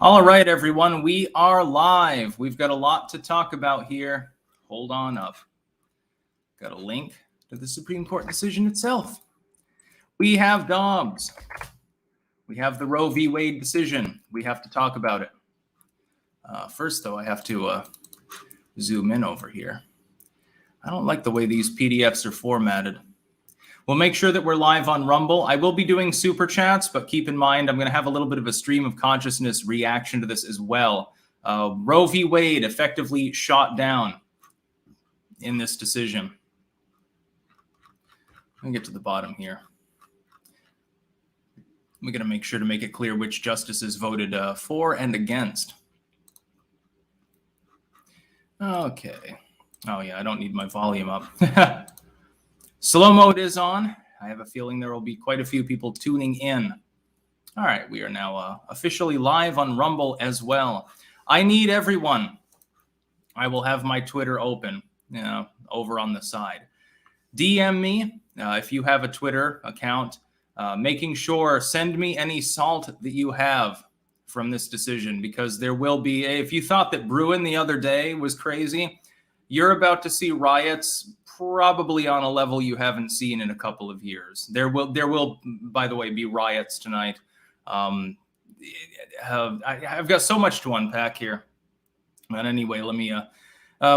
All right, everyone, we are live. We've got a lot to talk about here. Hold on up. Got a link to the Supreme Court decision itself. We have DOBBS. We have the Roe v. Wade decision. We have to talk about it. First, though, I have to zoom in over here. I don't like the way these PDFs are formatted. We'll make sure that we're live on Rumble. I will be doing super chats, but keep in mind, I'm going to have a little bit of a stream of consciousness reaction to this as well. Roe v. Wade effectively shot down in this decision. Let me get to the bottom here. We're going to make sure to make it clear which justices voted for and against. Okay. Oh, yeah, I don't need my volume up. Slow mode is on. I have a feeling there will be quite a few people tuning in. All right, we are now officially live on Rumble as well. I need everyone. I will have my Twitter open, over on the side. DM me if you have a Twitter account. Making sure, send me any salt that you have from this decision, because there will be, if you thought that Bruin the other day was crazy, you're about to see riots probably on a level you haven't seen in a couple of years. There will, by the way, be riots tonight. I've got so much to unpack here. But anyway, let me,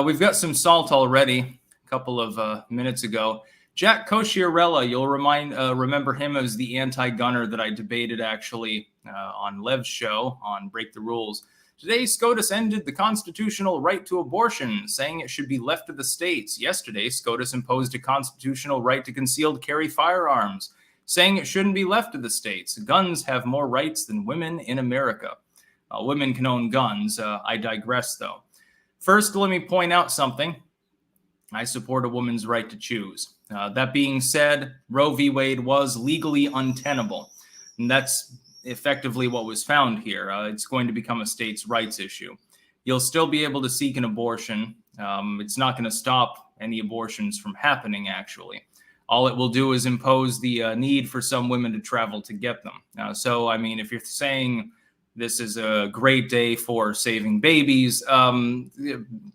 we've got some salt already a couple of minutes ago. Jack Cosciarella, you'll remember him as the anti-gunner that I debated actually on Lev's show on Break the Rules. Today, SCOTUS ended the constitutional right to abortion, saying it should be left to the states. Yesterday, SCOTUS imposed a constitutional right to concealed carry firearms, saying it shouldn't be left to the states. Guns have more rights than women in America. Women can own guns. I digress, though. First, let me point out something. I support a woman's right to choose. That being said, Roe v. Wade was legally untenable. And that's effectively what was found here. It's going to become a states' rights issue. You'll still be able to seek an abortion. It's not going to stop any abortions from happening, actually. All it will do is impose the need for some women to travel to get them. So, I mean, if you're saying this is a great day for saving babies,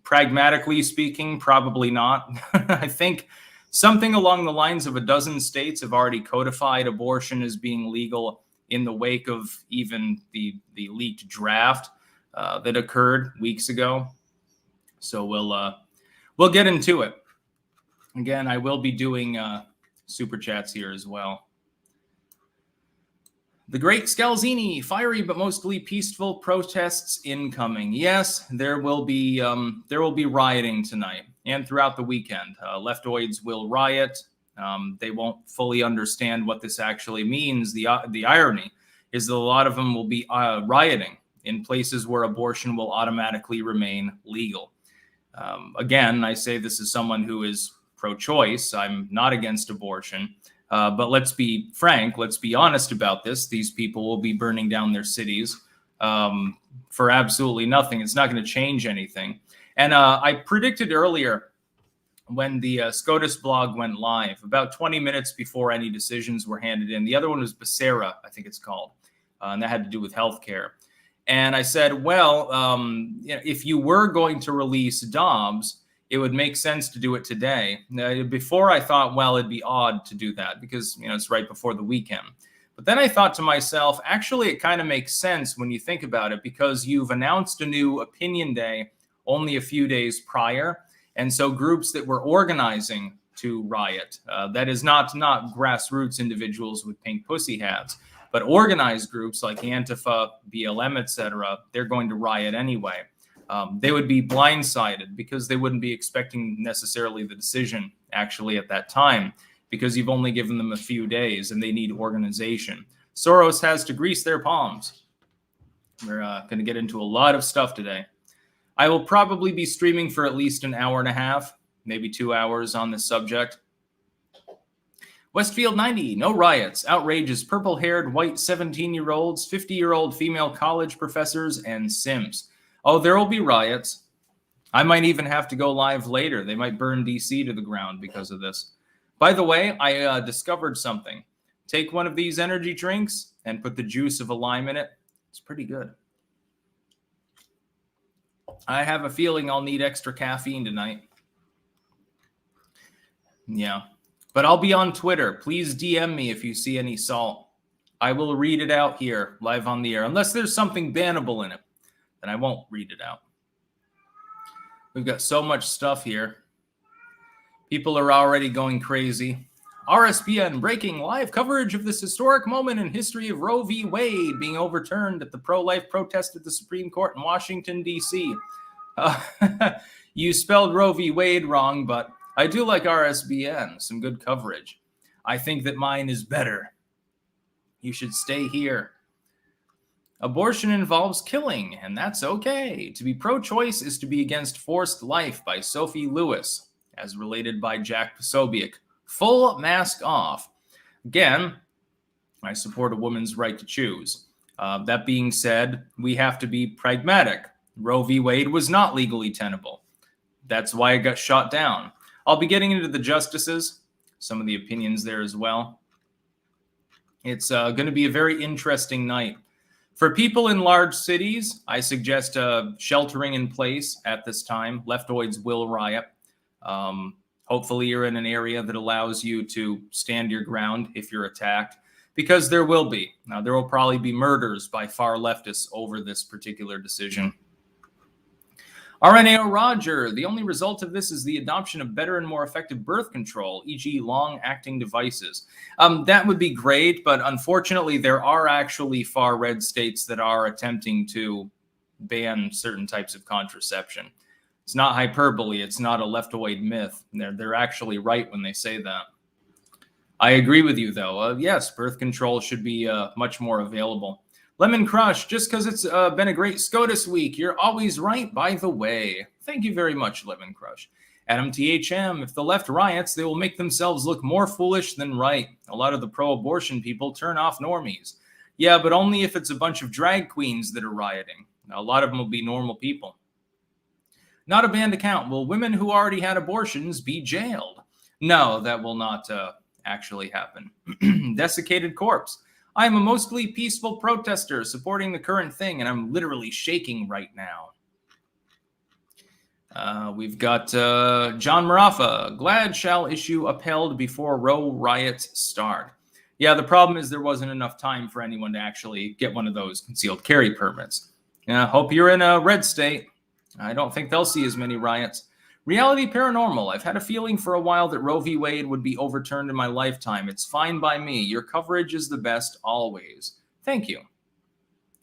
pragmatically speaking, probably not. I think something along the lines of a dozen states have already codified abortion as being legal in the wake of even the leaked draft that occurred weeks ago. So we'll get into it. Again, I will be doing super chats here as well. The Great Scalzini, fiery but mostly peaceful protests incoming. Yes, there will be rioting tonight and throughout the weekend. Leftoids will riot. They won't fully understand what this actually means. The irony is that a lot of them will be rioting in places where abortion will automatically remain legal. Again, I say this as someone who is pro-choice. I'm not against abortion. But let's be frank, let's be honest about this. These people will be burning down their cities for absolutely nothing. It's not going to change anything. And I predicted earlier when the SCOTUS blog went live, about 20 minutes before any decisions were handed in. The other one was Becerra, I think it's called, and that had to do with healthcare. And I said, well, if you were going to release DOBBS, it would make sense to do it today. Before I thought, well, it'd be odd to do that because, it's right before the weekend. But then I thought to myself, actually, it kind of makes sense when you think about it, because you've announced a new opinion day only a few days prior. And so groups that were organizing to riot, that is not grassroots individuals with pink pussy hats, but organized groups like Antifa, BLM, etc., they're going to riot anyway. They would be blindsided because they wouldn't be expecting necessarily the decision actually at that time, because you've only given them a few days and they need organization. Soros has to grease their palms. We're going to get into a lot of stuff today. I will probably be streaming for at least an hour and a half, maybe 2 hours on this subject. Westfield 90, no riots, outrages, purple-haired white 17-year-olds, 50-year-old female college professors, and simps. Oh, there will be riots. I might even have to go live later. They might burn DC to the ground because of this. By the way, I discovered something. Take one of these energy drinks and put the juice of a lime in it. It's pretty good. I have a feeling I'll need extra caffeine tonight. Yeah. But I'll be on Twitter. Please DM me if you see any salt. I will read it out here live on the air. Unless there's something bannable in it, then I won't read it out. We've got so much stuff here. People are already going crazy. RSBN breaking live coverage of this historic moment in history of Roe v. Wade being overturned at the pro-life protest at the Supreme Court in Washington, D.C. You spelled Roe v. Wade wrong, but I do like RSBN. Some good coverage. I think that mine is better. You should stay here. Abortion involves killing, and that's okay. To be pro-choice is to be against forced life by Sophie Lewis, as related by Jack Posobiec. Full mask off. Again, I support a woman's right to choose. That being said, we have to be pragmatic. Roe v. Wade was not legally tenable. That's why it got shot down. I'll be getting into the justices, some of the opinions there as well. It's going to be a very interesting night. For people in large cities, I suggest sheltering in place at this time. Leftoids will riot. Hopefully you're in an area that allows you to stand your ground if you're attacked, because there will be. Now, there will probably be murders by far leftists over this particular decision. RNAO Roger, the only result of this is the adoption of better and more effective birth control, e.g. long-acting devices. That would be great, but unfortunately there are actually far red states that are attempting to ban certain types of contraception. It's not hyperbole. It's not a leftoid myth. They're actually right when they say that. I agree with you, though. Yes, birth control should be much more available. Lemon Crush, just because it's been a great SCOTUS week, you're always right, by the way. Thank you very much, Lemon Crush. Adam THM, if the left riots, they will make themselves look more foolish than right. A lot of the pro-abortion people turn off normies. Yeah, but only if it's a bunch of drag queens that are rioting. A lot of them will be normal people. Not a banned account. Will women who already had abortions be jailed? No, that will not actually happen. Desiccated corpse. I am a mostly peaceful protester supporting the current thing, and I'm literally shaking right now. We've got John Marafa. Glad shall issue upheld before Roe riots start. Yeah, the problem is there wasn't enough time for anyone to actually get one of those concealed carry permits. Hope you're in a red state. I don't think they'll see as many riots. Reality Paranormal. I've had a feeling for a while that Roe v. Wade would be overturned in my lifetime. It's fine by me. Your coverage is the best always. Thank you.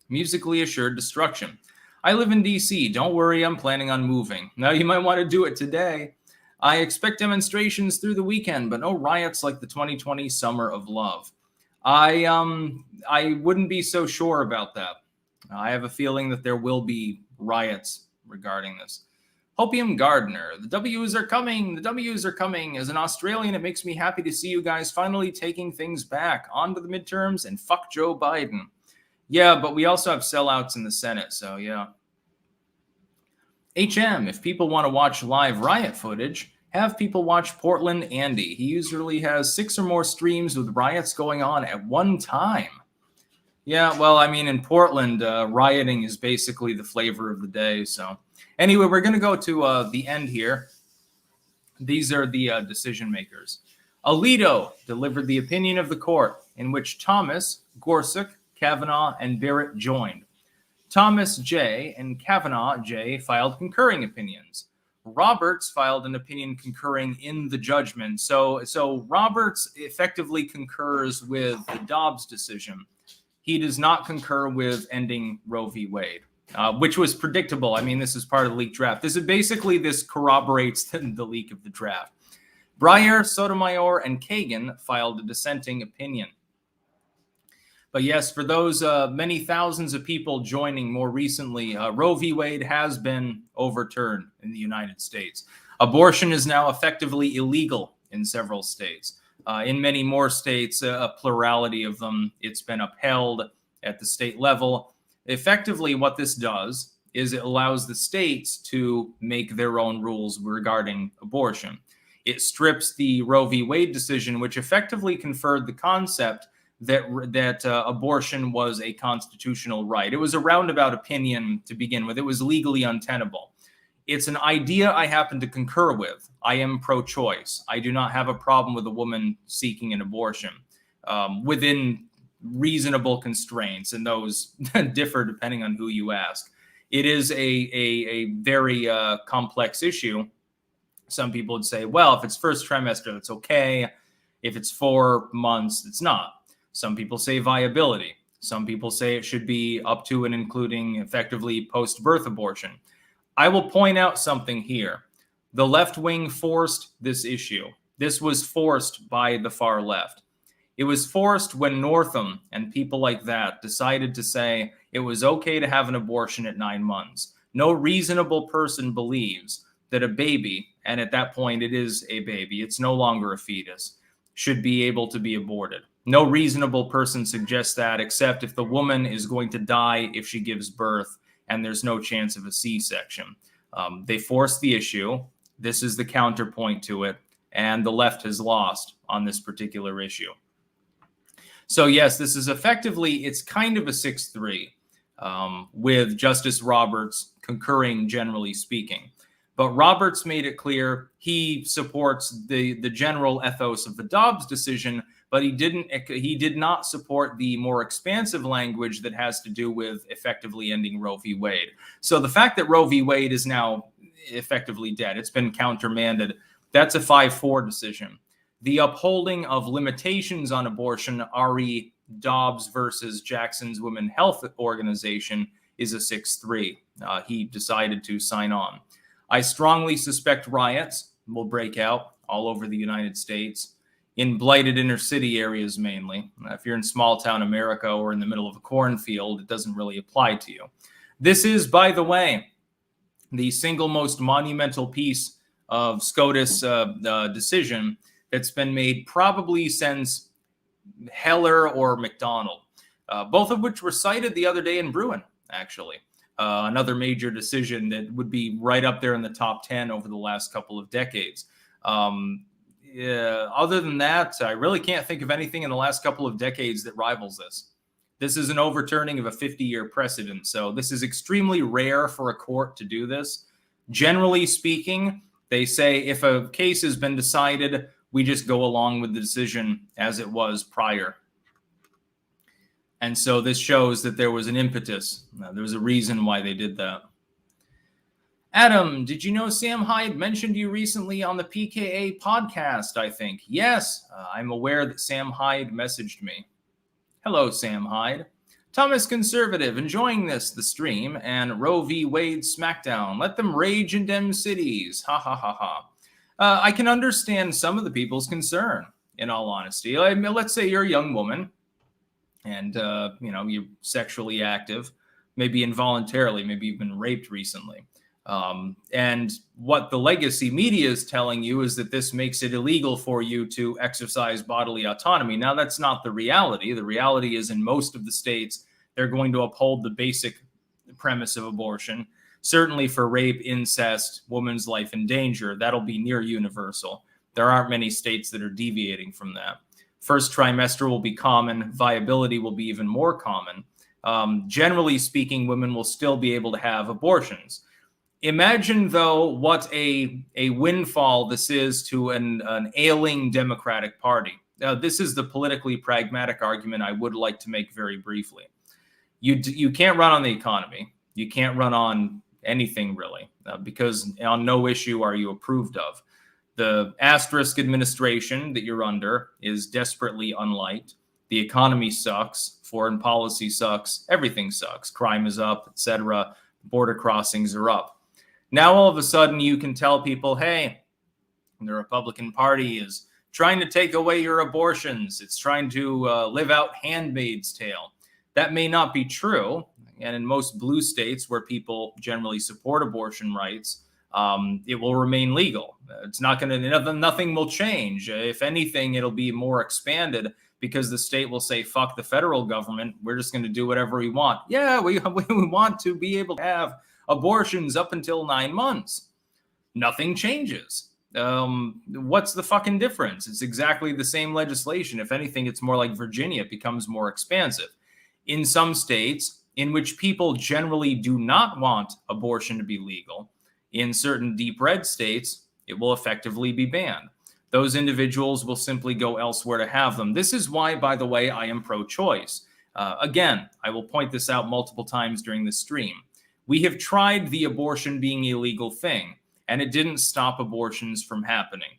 Musically Assured Destruction. I live in D.C. Don't worry, I'm planning on moving. Now, you might want to do it today. I expect demonstrations through the weekend, but no riots like the 2020 Summer of Love. I wouldn't be so sure about that. I have a feeling that there will be riots regarding this. Hopium Gardener, the W's are coming. The W's are coming. As an Australian, it makes me happy to see you guys finally taking things back. On to the midterms and fuck Joe Biden. Yeah, but we also have sellouts in the Senate, so yeah. HM, if people want to watch live riot footage, have people watch Portland Andy. He usually has 6 or more streams with riots going on at one time. Yeah, well, I mean, in Portland, rioting is basically the flavor of the day. So anyway, we're going to go to the end here. These are the decision makers. Alito delivered the opinion of the court in which Thomas, Gorsuch, Kavanaugh, and Barrett joined. Thomas J. and Kavanaugh J. filed concurring opinions. Roberts filed an opinion concurring in the judgment. So Roberts effectively concurs with the Dobbs decision. He does not concur with ending Roe v. Wade, which was predictable. I mean, this is part of the leaked draft. This corroborates the leak of the draft. Breyer, Sotomayor, and Kagan filed a dissenting opinion. But yes, for those many thousands of people joining more recently, Roe v. Wade has been overturned in the United States. Abortion is now effectively illegal in several states. In many more states, a plurality of them, it's been upheld at the state level. Effectively, what this does is it allows the states to make their own rules regarding abortion. It strips the Roe v. Wade decision, which effectively conferred the concept that abortion was a constitutional right. It was a roundabout opinion to begin with. It was legally untenable. It's an idea I happen to concur with. I am pro-choice. I do not have a problem with a woman seeking an abortion within reasonable constraints, and those differ depending on who you ask. It is a very complex issue. Some people would say, well, if it's first trimester, that's okay. If it's 4 months, it's not. Some people say viability. Some people say it should be up to and including effectively post-birth abortion. I will point out something here. The left wing forced this issue. This was forced by the far left. It was forced when Northam and people like that decided to say it was okay to have an abortion at 9 months. No reasonable person believes that a baby, and at that point it is a baby, it's no longer a fetus, should be able to be aborted. No reasonable person suggests that, except if the woman is going to die if she gives birth and there's no chance of a C-section. They forced the issue. This is the counterpoint to it, and the left has lost on this particular issue. So yes, this is effectively, it's kind of a 6-3 with Justice Roberts concurring, generally speaking. But Roberts made it clear he supports the general ethos of the Dobbs decision, but he did not support the more expansive language that has to do with effectively ending Roe v. Wade. So the fact that Roe v. Wade is now effectively dead, it's been countermanded, that's a 5-4 decision. The upholding of limitations on abortion, R.E. Dobbs versus Jackson's Women's Health Organization, is a 6-3. He decided to sign on. I strongly suspect riots will break out all over the United States, in blighted inner city areas mainly. If you're in small town America or in the middle of a cornfield, it doesn't really apply to you. This is, by the way, the single most monumental piece of SCOTUS decision that's been made probably since Heller or McDonald, both of which were cited the other day in Bruin, actually. Another major decision that would be right up there in the top 10 over the last couple of decades. Other than that, I really can't think of anything in the last couple of decades that rivals this. This is an overturning of a 50-year precedent, so this is extremely rare for a court to do this. Generally speaking, they say if a case has been decided, we just go along with the decision as it was prior. And so this shows that there was an impetus. There was a reason why they did that. Adam, did you know Sam Hyde mentioned you recently on the PKA podcast, I think? Yes, I'm aware that Sam Hyde messaged me. Hello, Sam Hyde. Thomas Conservative, enjoying the stream, and Roe v. Wade smackdown. Let them rage in dem cities. Ha ha ha ha. I can understand some of the people's concern, in all honesty. I mean, let's say you're a young woman and, you're sexually active, maybe involuntarily, maybe you've been raped recently. And what the legacy media is telling you is that this makes it illegal for you to exercise bodily autonomy. Now, that's not the reality. The reality is in most of the states, they're going to uphold the basic premise of abortion. Certainly for rape, incest, woman's life in danger, that'll be near universal. There aren't many states that are deviating from that. First trimester will be common. Viability will be even more common. Generally speaking, women will still be able to have abortions. Imagine, though, what a windfall this is to an ailing Democratic Party. This is the politically pragmatic argument I would like to make very briefly. You can't run on the economy. You can't run on anything, really, because on no issue are you approved of. The asterisk administration that you're under is desperately unliked. The economy sucks. Foreign policy sucks. Everything sucks. Crime is up, etc. Border crossings are up. Now, all of a sudden, you can tell people, hey, the Republican Party is trying to take away your abortions. It's trying to live out Handmaid's Tale. That may not be true. And in most blue states where people generally support abortion rights, it will remain legal. It's not going to, nothing will change. If anything, it'll be more expanded because the state will say, fuck the federal government. We're just going to do whatever we want. Yeah, we want to be able to have abortions up until 9 months. Nothing changes. What's the fucking difference? It's exactly the same legislation. If anything, it's more like Virginia. It becomes more expansive. In some states in which people generally do not want abortion to be legal, in certain deep red states, it will effectively be banned. Those individuals will simply go elsewhere to have them. This is why, by the way, I am pro-choice. Again, I will point this out multiple times during the stream. We have tried the abortion being illegal thing, and it didn't stop abortions from happening.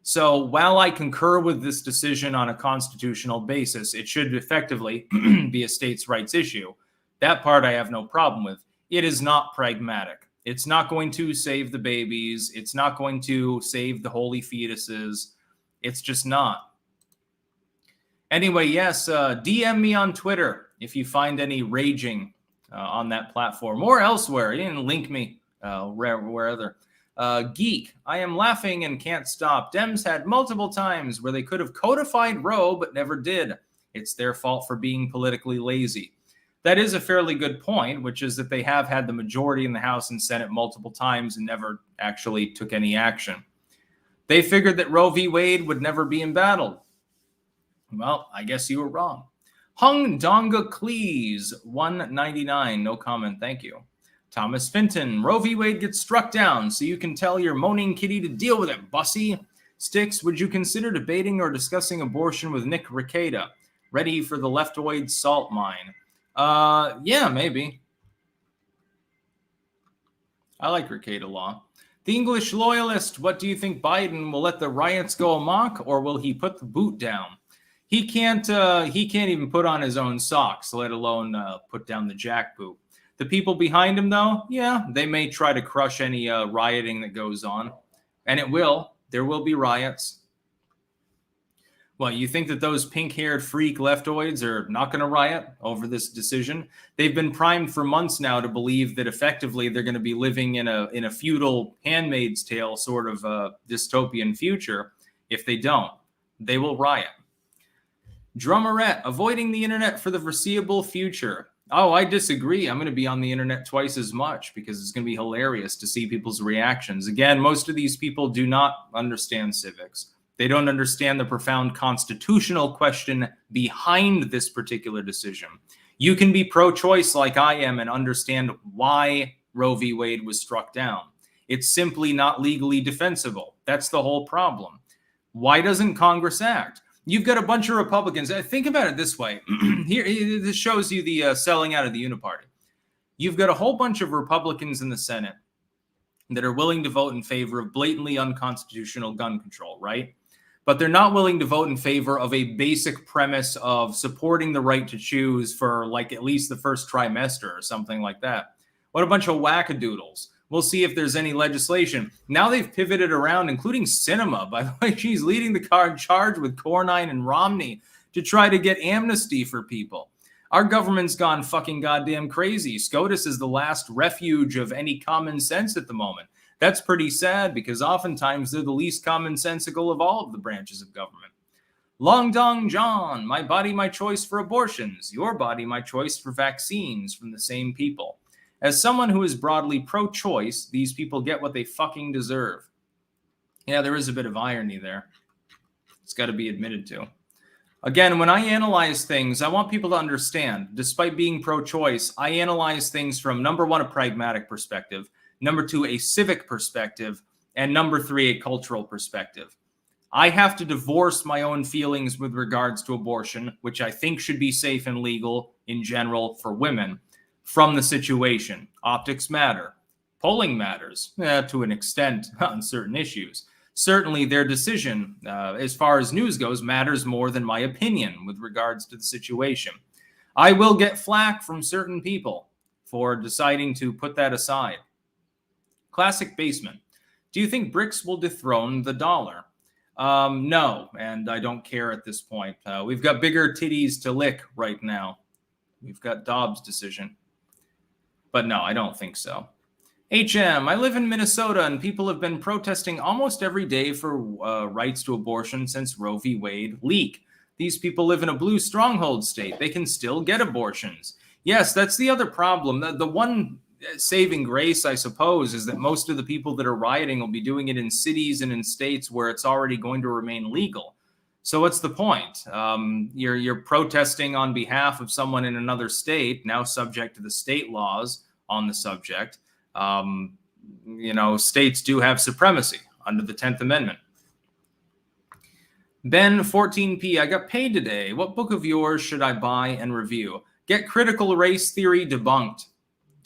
So while I concur with this decision on a constitutional basis, it should effectively be a states' rights issue. That part I have no problem with. It is not pragmatic. It's not going to save the babies. It's not going to save the holy fetuses. It's just not. Anyway, yes, DM me on Twitter if you find any raging on that platform or elsewhere. You didn't link me wherever. Geek, I am laughing and can't stop. Dems had multiple times where they could have codified Roe, but never did. It's their fault for being politically lazy. That is a fairly good point, which is that they have had the majority in the House and Senate multiple times and never actually took any action. They figured that Roe v. Wade would never be embattled. Well, I guess you were wrong. Hung Donga Cleese, 199. No comment, thank you. Thomas Finton, Roe v. Wade gets struck down, so you can tell your moaning kitty to deal with it, bussy. Styx, would you consider debating or discussing abortion with Nick Rekieta? Ready for the leftoid salt mine. Yeah, maybe. I like Rekieta law. The English loyalist, what do you think Biden will let the riots go amok, or will he put the boot down? He can't even put on his own socks, let alone put down the jackboot. The people behind him, though, yeah, they may try to crush any rioting that goes on. And it will. There will be riots. Well, you think that those pink-haired freak leftoids are not going to riot over this decision? They've been primed for months now to believe that effectively they're going to be living in a feudal Handmaid's Tale sort of dystopian future. If they don't, they will riot. Drummerette, avoiding the internet for the foreseeable future. Oh, I disagree. I'm going to be on the internet twice as much because it's going to be hilarious to see people's reactions. Again, most of these people do not understand civics. They don't understand the profound constitutional question behind this particular decision. You can be pro-choice like I am and understand why Roe v. Wade was struck down. It's simply not legally defensible. That's the whole problem. Why doesn't Congress act? You've got a bunch of Republicans. Think about it this way. Here, this shows you the selling out of the Uniparty. You've got a whole bunch of Republicans in the Senate that are willing to vote in favor of blatantly unconstitutional gun control, right? But they're not willing to vote in favor of a basic premise of supporting the right to choose for like at least the first trimester or something like that. What a bunch of wackadoodles. We'll see if there's any legislation. Now they've pivoted around, including Cinema. By the way, she's leading the charge with Cornyn and Romney to try to get amnesty for people. Our government's gone fucking goddamn crazy. SCOTUS is the last refuge of any common sense at the moment. That's pretty sad because oftentimes they're the least commonsensical of all of the branches of government. Long Dong John, my body, my choice for abortions. Your body, my choice for vaccines from the same people. As someone who is broadly pro-choice, these people get what they fucking deserve. Yeah, there is a bit of irony there. It's got to be admitted to. Again, when I analyze things, I want people to understand, despite being pro-choice, I analyze things from, number one, a pragmatic perspective, number two, a civic perspective, and number three, a cultural perspective. I have to divorce my own feelings with regards to abortion, which I think should be safe and legal in general for women, from the situation. Optics matter. Polling matters to an extent on certain issues. Certainly their decision, as far as news goes, matters more than my opinion with regards to the situation. I will get flack from certain people for deciding to put that aside. Classic Basement. Do you think BRICS will dethrone the dollar? No, and I don't care at this point. We've got bigger titties to lick right now. We've got Dobbs' decision. But no, I don't think so. HM, I live in Minnesota and people have been protesting almost every day for rights to abortion since Roe v. Wade leak. These people live in a blue stronghold state. They can still get abortions. Yes, that's the other problem. The one saving grace, I suppose, is that most of the people that are rioting will be doing it in cities and in states where it's already going to remain legal. So what's the point? You're protesting on behalf of someone in another state, now subject to the state laws on the subject. States do have supremacy under the 10th Amendment. Ben 14P, I got paid today. What book of yours should I buy and review? Get Critical Race Theory Debunked.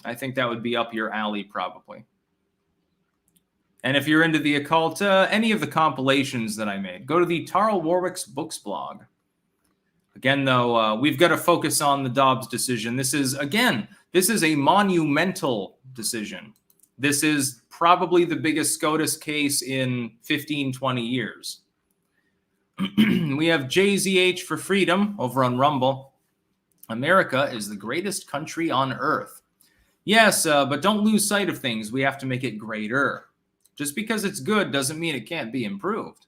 I think that would be up your alley, probably. And if you're into the occult, any of the compilations that I made, go to the Tarl Warwick's Books blog. Again, though, we've got to focus on the Dobbs decision. This is a monumental decision. This is probably the biggest SCOTUS case in 15, 20 years. We have JZH for Freedom over on Rumble. America is the greatest country on earth. Yes, but don't lose sight of things. We have to make it greater. Just because it's good doesn't mean it can't be improved.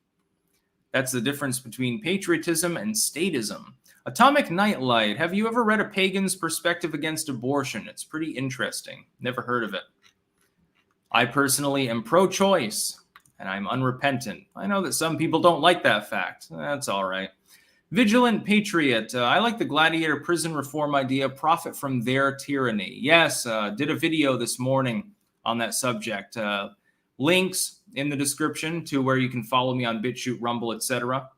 That's the difference between patriotism and statism. Atomic Nightlight. Have you ever read A Pagan's Perspective Against Abortion? It's pretty interesting. Never heard of it. I personally am pro-choice, and I'm unrepentant. I know that some people don't like that fact. That's all right. Vigilant Patriot. I like the gladiator prison reform idea. Profit from their tyranny. Yes, did a video this morning on that subject. Links in the description to where you can follow me on BitChute, Rumble, etc.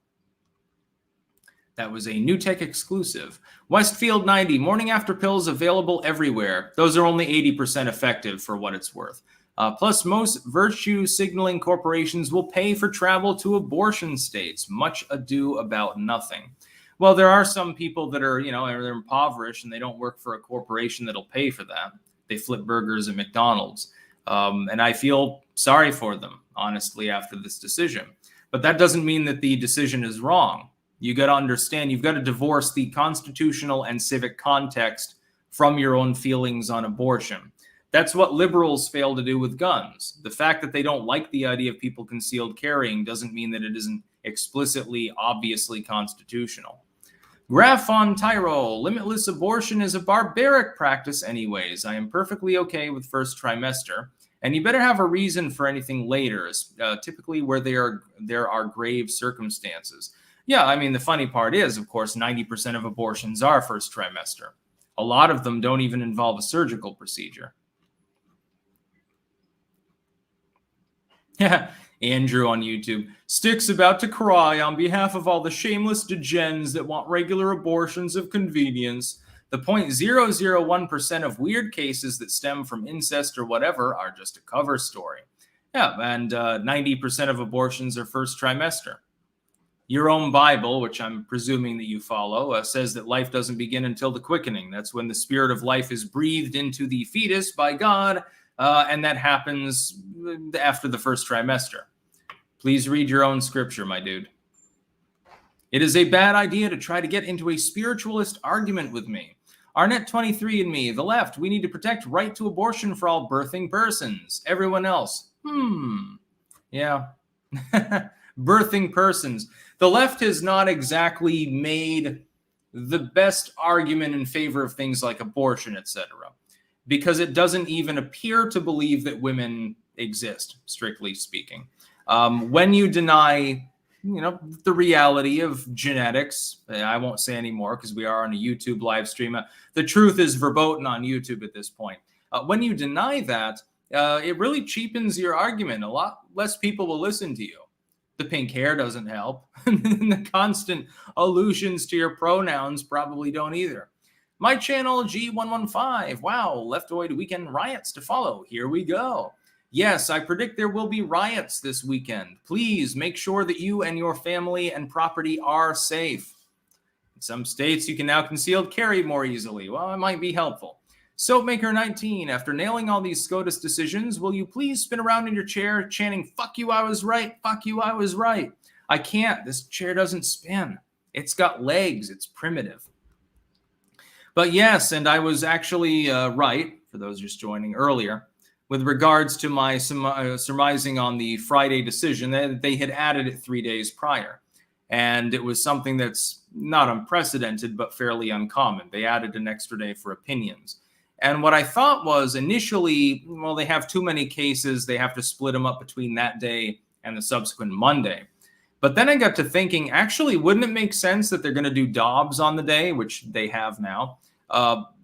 That was a New Tech exclusive. Westfield 90. Morning after pills available everywhere. Those are only 80% effective for what it's worth. Plus, most virtue signaling corporations will pay for travel to abortion states. Much ado about nothing. Well, there are some people that are, they're impoverished and they don't work for a corporation that'll pay for that. They flip burgers at McDonald's. And I feel sorry for them, honestly, after this decision. But that doesn't mean that the decision is wrong. You got to understand, you've got to divorce the constitutional and civic context from your own feelings on abortion. That's what liberals fail to do with guns. The fact that they don't like the idea of people concealed carrying doesn't mean that it isn't explicitly, obviously constitutional. Graph on Tyro, limitless abortion is a barbaric practice anyways. I am perfectly okay with first trimester. And you better have a reason for anything later, typically where there are grave circumstances. Yeah, I mean, the funny part is, of course, 90% of abortions are first trimester. A lot of them don't even involve a surgical procedure. Yeah, Andrew on YouTube. Styx about to cry on behalf of all the shameless degens that want regular abortions of convenience. The 0.001% of weird cases that stem from incest or whatever are just a cover story. Yeah, and 90% of abortions are first trimester. Your own Bible, which I'm presuming that you follow, says that life doesn't begin until the quickening. That's when the spirit of life is breathed into the fetus by God, and that happens after the first trimester. Please read your own scripture, my dude. It is a bad idea to try to get into a spiritualist argument with me. Arnett23 and me, the left, we need to protect right to abortion for all birthing persons. Everyone else, yeah. Birthing persons. The left has not exactly made the best argument in favor of things like abortion, etc., because it doesn't even appear to believe that women exist, strictly speaking. When you deny, the reality of genetics, I won't say anymore because we are on a YouTube live stream. The truth is verboten on YouTube at this point. When you deny that, it really cheapens your argument. A lot less people will listen to you. The pink hair doesn't help. The constant allusions to your pronouns probably don't either. My channel, G115. Wow, leftoid weekend riots to follow. Here we go. Yes, I predict there will be riots this weekend. Please make sure that you and your family and property are safe. In some states, you can now concealed carry more easily. Well, it might be helpful. Soapmaker19, after nailing all these SCOTUS decisions, will you please spin around in your chair chanting, fuck you, I was right, fuck you, I was right. I can't. This chair doesn't spin. It's got legs. It's primitive. But yes, and I was actually right, for those just joining earlier, with regards to my surmising on the Friday decision, that they had added it 3 days prior. And it was something that's not unprecedented, but fairly uncommon. They added an extra day for opinions. And what I thought was initially, well, they have too many cases. They have to split them up between that day and the subsequent Monday. But then I got to thinking, actually, wouldn't it make sense that they're going to do DOBBS on the day, which they have now,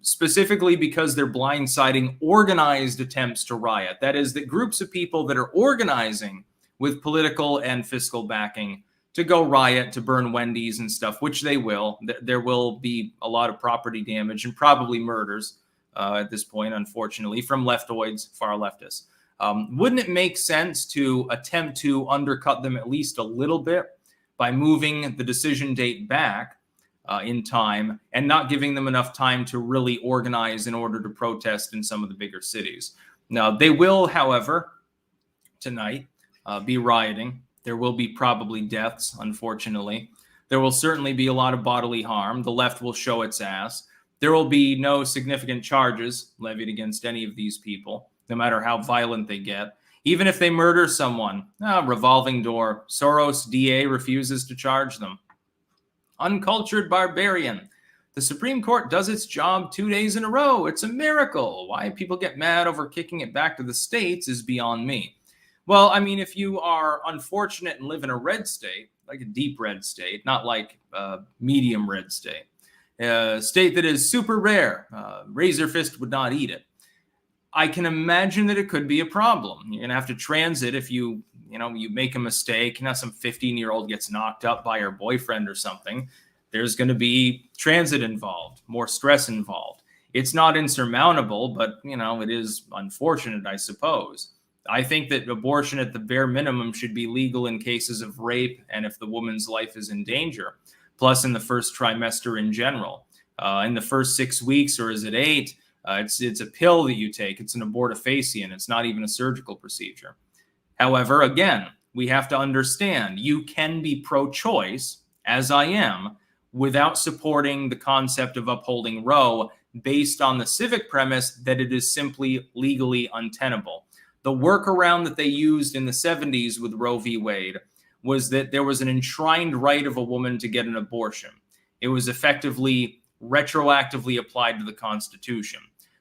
specifically because they're blindsiding organized attempts to riot? That is, that groups of people that are organizing with political and fiscal backing to go riot, to burn Wendy's and stuff, which they will. There will be a lot of property damage and probably murders at this point, unfortunately, from leftoids, far leftists. Wouldn't it make sense to attempt to undercut them at least a little bit by moving the decision date back in time and not giving them enough time to really organize in order to protest in some of the bigger cities? Now, they will, however, tonight be rioting. There will be probably deaths, unfortunately. There will certainly be a lot of bodily harm. The left will show its ass. There will be no significant charges levied against any of these people, no matter how violent they get. Even if they murder someone, revolving door. Soros DA refuses to charge them. Uncultured barbarian. The Supreme Court does its job 2 days in a row. It's a miracle. Why people get mad over kicking it back to the states is beyond me. Well, I mean, if you are unfortunate and live in a red state, like a deep red state, not like a medium red state, a state that is super rare, razor fist would not eat it, I can imagine that it could be a problem. You're going to have to transit if you make a mistake. Some 15-year-old gets knocked up by her boyfriend or something. There's going to be transit involved, more stress involved. It's not insurmountable, but, it is unfortunate, I suppose. I think that abortion at the bare minimum should be legal in cases of rape and if the woman's life is in danger, plus in the first trimester in general. In the first 6 weeks, or is it 8, it's a pill that you take. It's an abortifacient. It's not even a surgical procedure. However, again, we have to understand you can be pro-choice, as I am, without supporting the concept of upholding Roe based on the civic premise that it is simply legally untenable. The workaround that they used in the 70s with Roe v. Wade was that there was an enshrined right of a woman to get an abortion. It was effectively retroactively applied to the Constitution.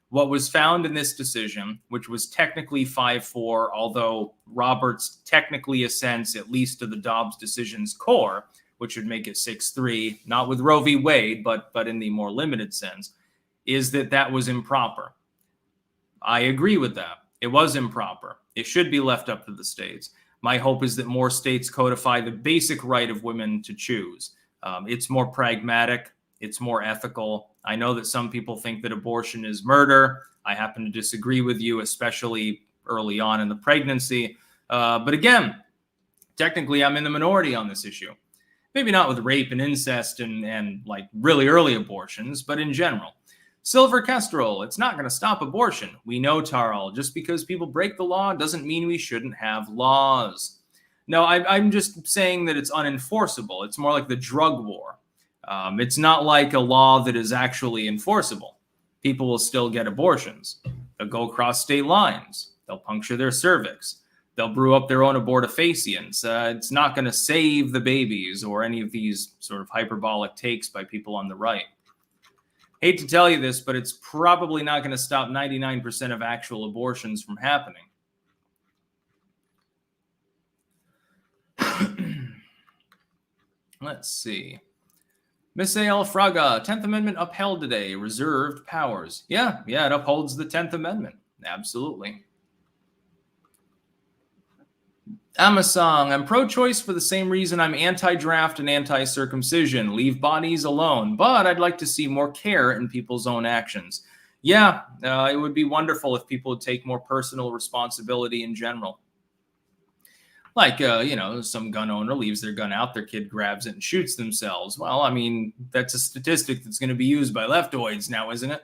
What was found in this decision, which was technically 5-4, although Roberts technically assents at least to the Dobbs decision's core, which would make it 6-3, not with Roe v. Wade, but in the more limited sense, is that was improper. I agree with that. It was improper. It should be left up to the states. My hope is that more states codify the basic right of women to choose. It's more pragmatic. It's more ethical. I know that some people think that abortion is murder. I happen to disagree with you, especially early on in the pregnancy. But again, technically, I'm in the minority on this issue. Maybe not with rape and incest and like really early abortions, but in general. Silver Kestrel, it's not going to stop abortion. We know, Tarl, just because people break the law doesn't mean we shouldn't have laws. No, I'm just saying that it's unenforceable. It's more like the drug war. It's not like a law that is actually enforceable. People will still get abortions. They'll go across state lines. They'll puncture their cervix. They'll brew up their own abortifacients. It's not going to save the babies or any of these sort of hyperbolic takes by people on the right. Hate to tell you this, but it's probably not going to stop 99% of actual abortions from happening. Let's see. Miss A.L. Fraga, 10th Amendment upheld today. Reserved powers. Yeah, it upholds the 10th Amendment. Absolutely. Amasong, I'm pro-choice for the same reason I'm anti-draft and anti-circumcision. Leave bodies alone. But I'd like to see more care in people's own actions. Yeah, it would be wonderful if people would take more personal responsibility in general. Like, some gun owner leaves their gun out, their kid grabs it and shoots themselves. Well, I mean, that's a statistic that's going to be used by leftoids now, isn't it?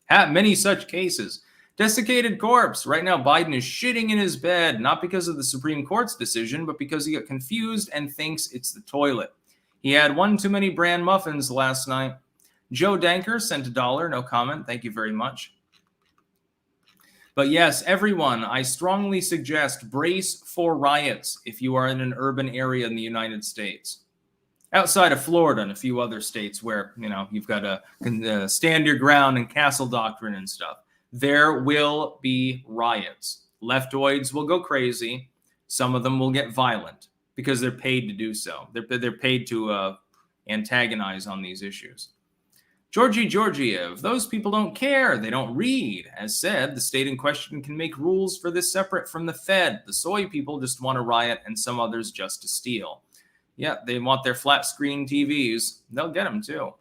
Many such cases. Desiccated corpse. Right now, Biden is shitting in his bed, not because of the Supreme Court's decision, but because he got confused and thinks it's the toilet. He had one too many bran muffins last night. Joe Danker sent $1. No comment. Thank you very much. But yes, everyone, I strongly suggest brace for riots if you are in an urban area in the United States. Outside of Florida and a few other states where, you've got to stand your ground and castle doctrine and stuff. there will be riots. Leftoids will go crazy. Some of them will get violent because they're paid to do so. They're paid to antagonize on these issues. Georgie Georgiev, those people don't care. They don't read. As said, the state in question can make rules for this separate from the Fed. The soy people just want to riot and some others just to steal. Yeah, they want their flat screen TVs. They'll get them too.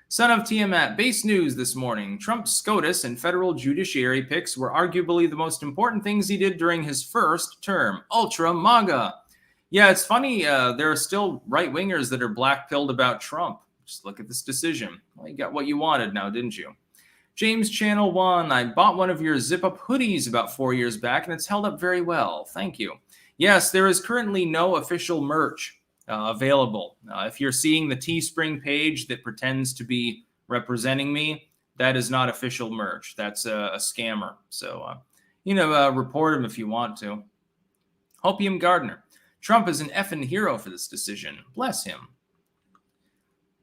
Son of Tiamat, base news this morning. Trump's SCOTUS and federal judiciary picks were arguably the most important things he did during his first term. Ultra MAGA. Yeah, it's funny. There are still right-wingers that are black-pilled about Trump. Just look at this decision. Well, you got what you wanted now, didn't you? James Channel 1, I bought one of your zip-up hoodies about 4 years back, and it's held up very well. Thank you. Yes, there is currently no official merch available. If you're seeing the Teespring page that pretends to be representing me, that is not official merch. That's a scammer. So, report him if you want to. Hopium Gardner. Trump is an effing hero for this decision. Bless him.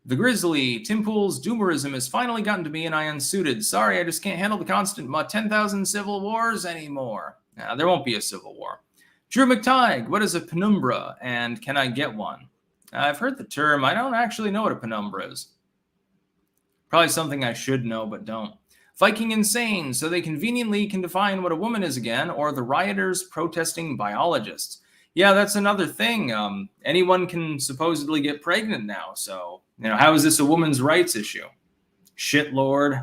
The Grizzly, Tim Pool's doomerism has finally gotten to me and I unsuited. Sorry, I just can't handle the constant 10,000 civil wars anymore. There won't be a civil war. Drew McTighe, what is a penumbra and can I get one? I've heard the term. I don't actually know what a penumbra is. Probably something I should know, but don't. Viking Insane, so they conveniently can define what a woman is again, or the rioters protesting biologists. Yeah, that's another thing. Anyone can supposedly get pregnant now, so... how is this a woman's rights issue? Shit, Lord.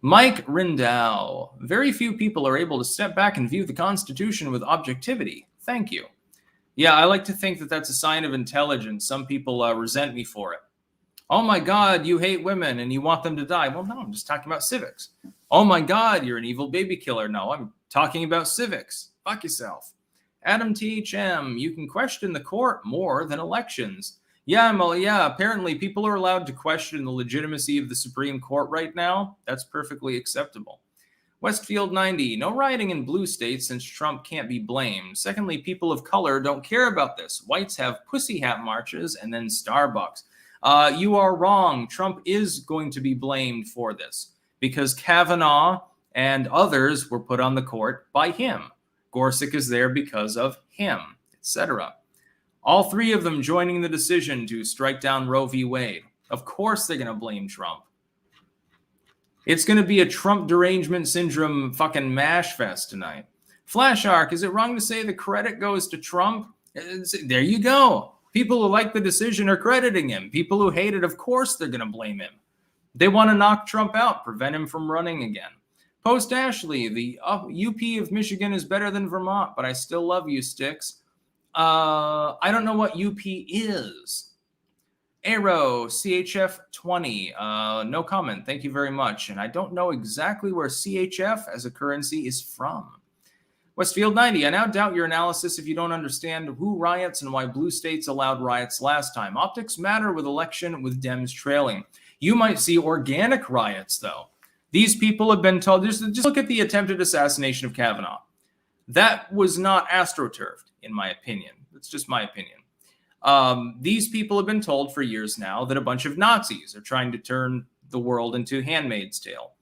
Mike Rindau. Very few people are able to step back and view the Constitution with objectivity. Thank you. Yeah, I like to think that that's a sign of intelligence. Some people resent me for it. Oh my God, you hate women and you want them to die. Well, no, I'm just talking about civics. Oh my God, you're an evil baby killer. No, I'm talking about civics. Fuck yourself. Adam THM, you can question the court more than elections. Yeah, apparently people are allowed to question the legitimacy of the Supreme Court right now. That's perfectly acceptable. Westfield 90, no rioting in blue states since Trump can't be blamed. Secondly, people of color don't care about this. Whites have pussy hat marches and then Starbucks. You are wrong. Trump is going to be blamed for this because Kavanaugh and others were put on the court by him. Gorsuch is there because of him, etc. All three of them joining the decision to strike down Roe v. Wade. Of course they're going to blame Trump. It's going to be a Trump derangement syndrome fucking mash fest tonight. Flash Arc, is it wrong to say the credit goes to Trump? There you go. People who like the decision are crediting him. People who hate it, of course they're going to blame him. They want to knock Trump out, prevent him from running again. Post Ashley, the UP of Michigan is better than Vermont, but I still love you, Styx. I don't know what UP is. Arrow, CHF 20, no comment. Thank you very much. And I don't know exactly where CHF as a currency is from. Westfield 90, I now doubt your analysis if you don't understand who riots and why blue states allowed riots last time. Optics matter with election with Dems trailing. You might see organic riots, though. These people have been told, just look at the attempted assassination of Kavanaugh. That was not astroturfed, in my opinion. That's just my opinion. These people have been told for years now that a bunch of Nazis are trying to turn the world into Handmaid's Tale.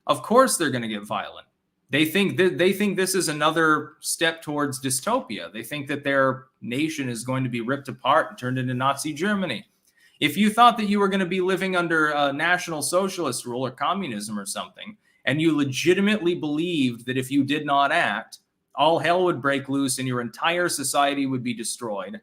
Of course they're going to get violent. They think this is another step towards dystopia. They think that their nation is going to be ripped apart and turned into Nazi Germany. If you thought that you were going to be living under National Socialist rule or communism or something, and you legitimately believed that if you did not act, all hell would break loose and your entire society would be destroyed,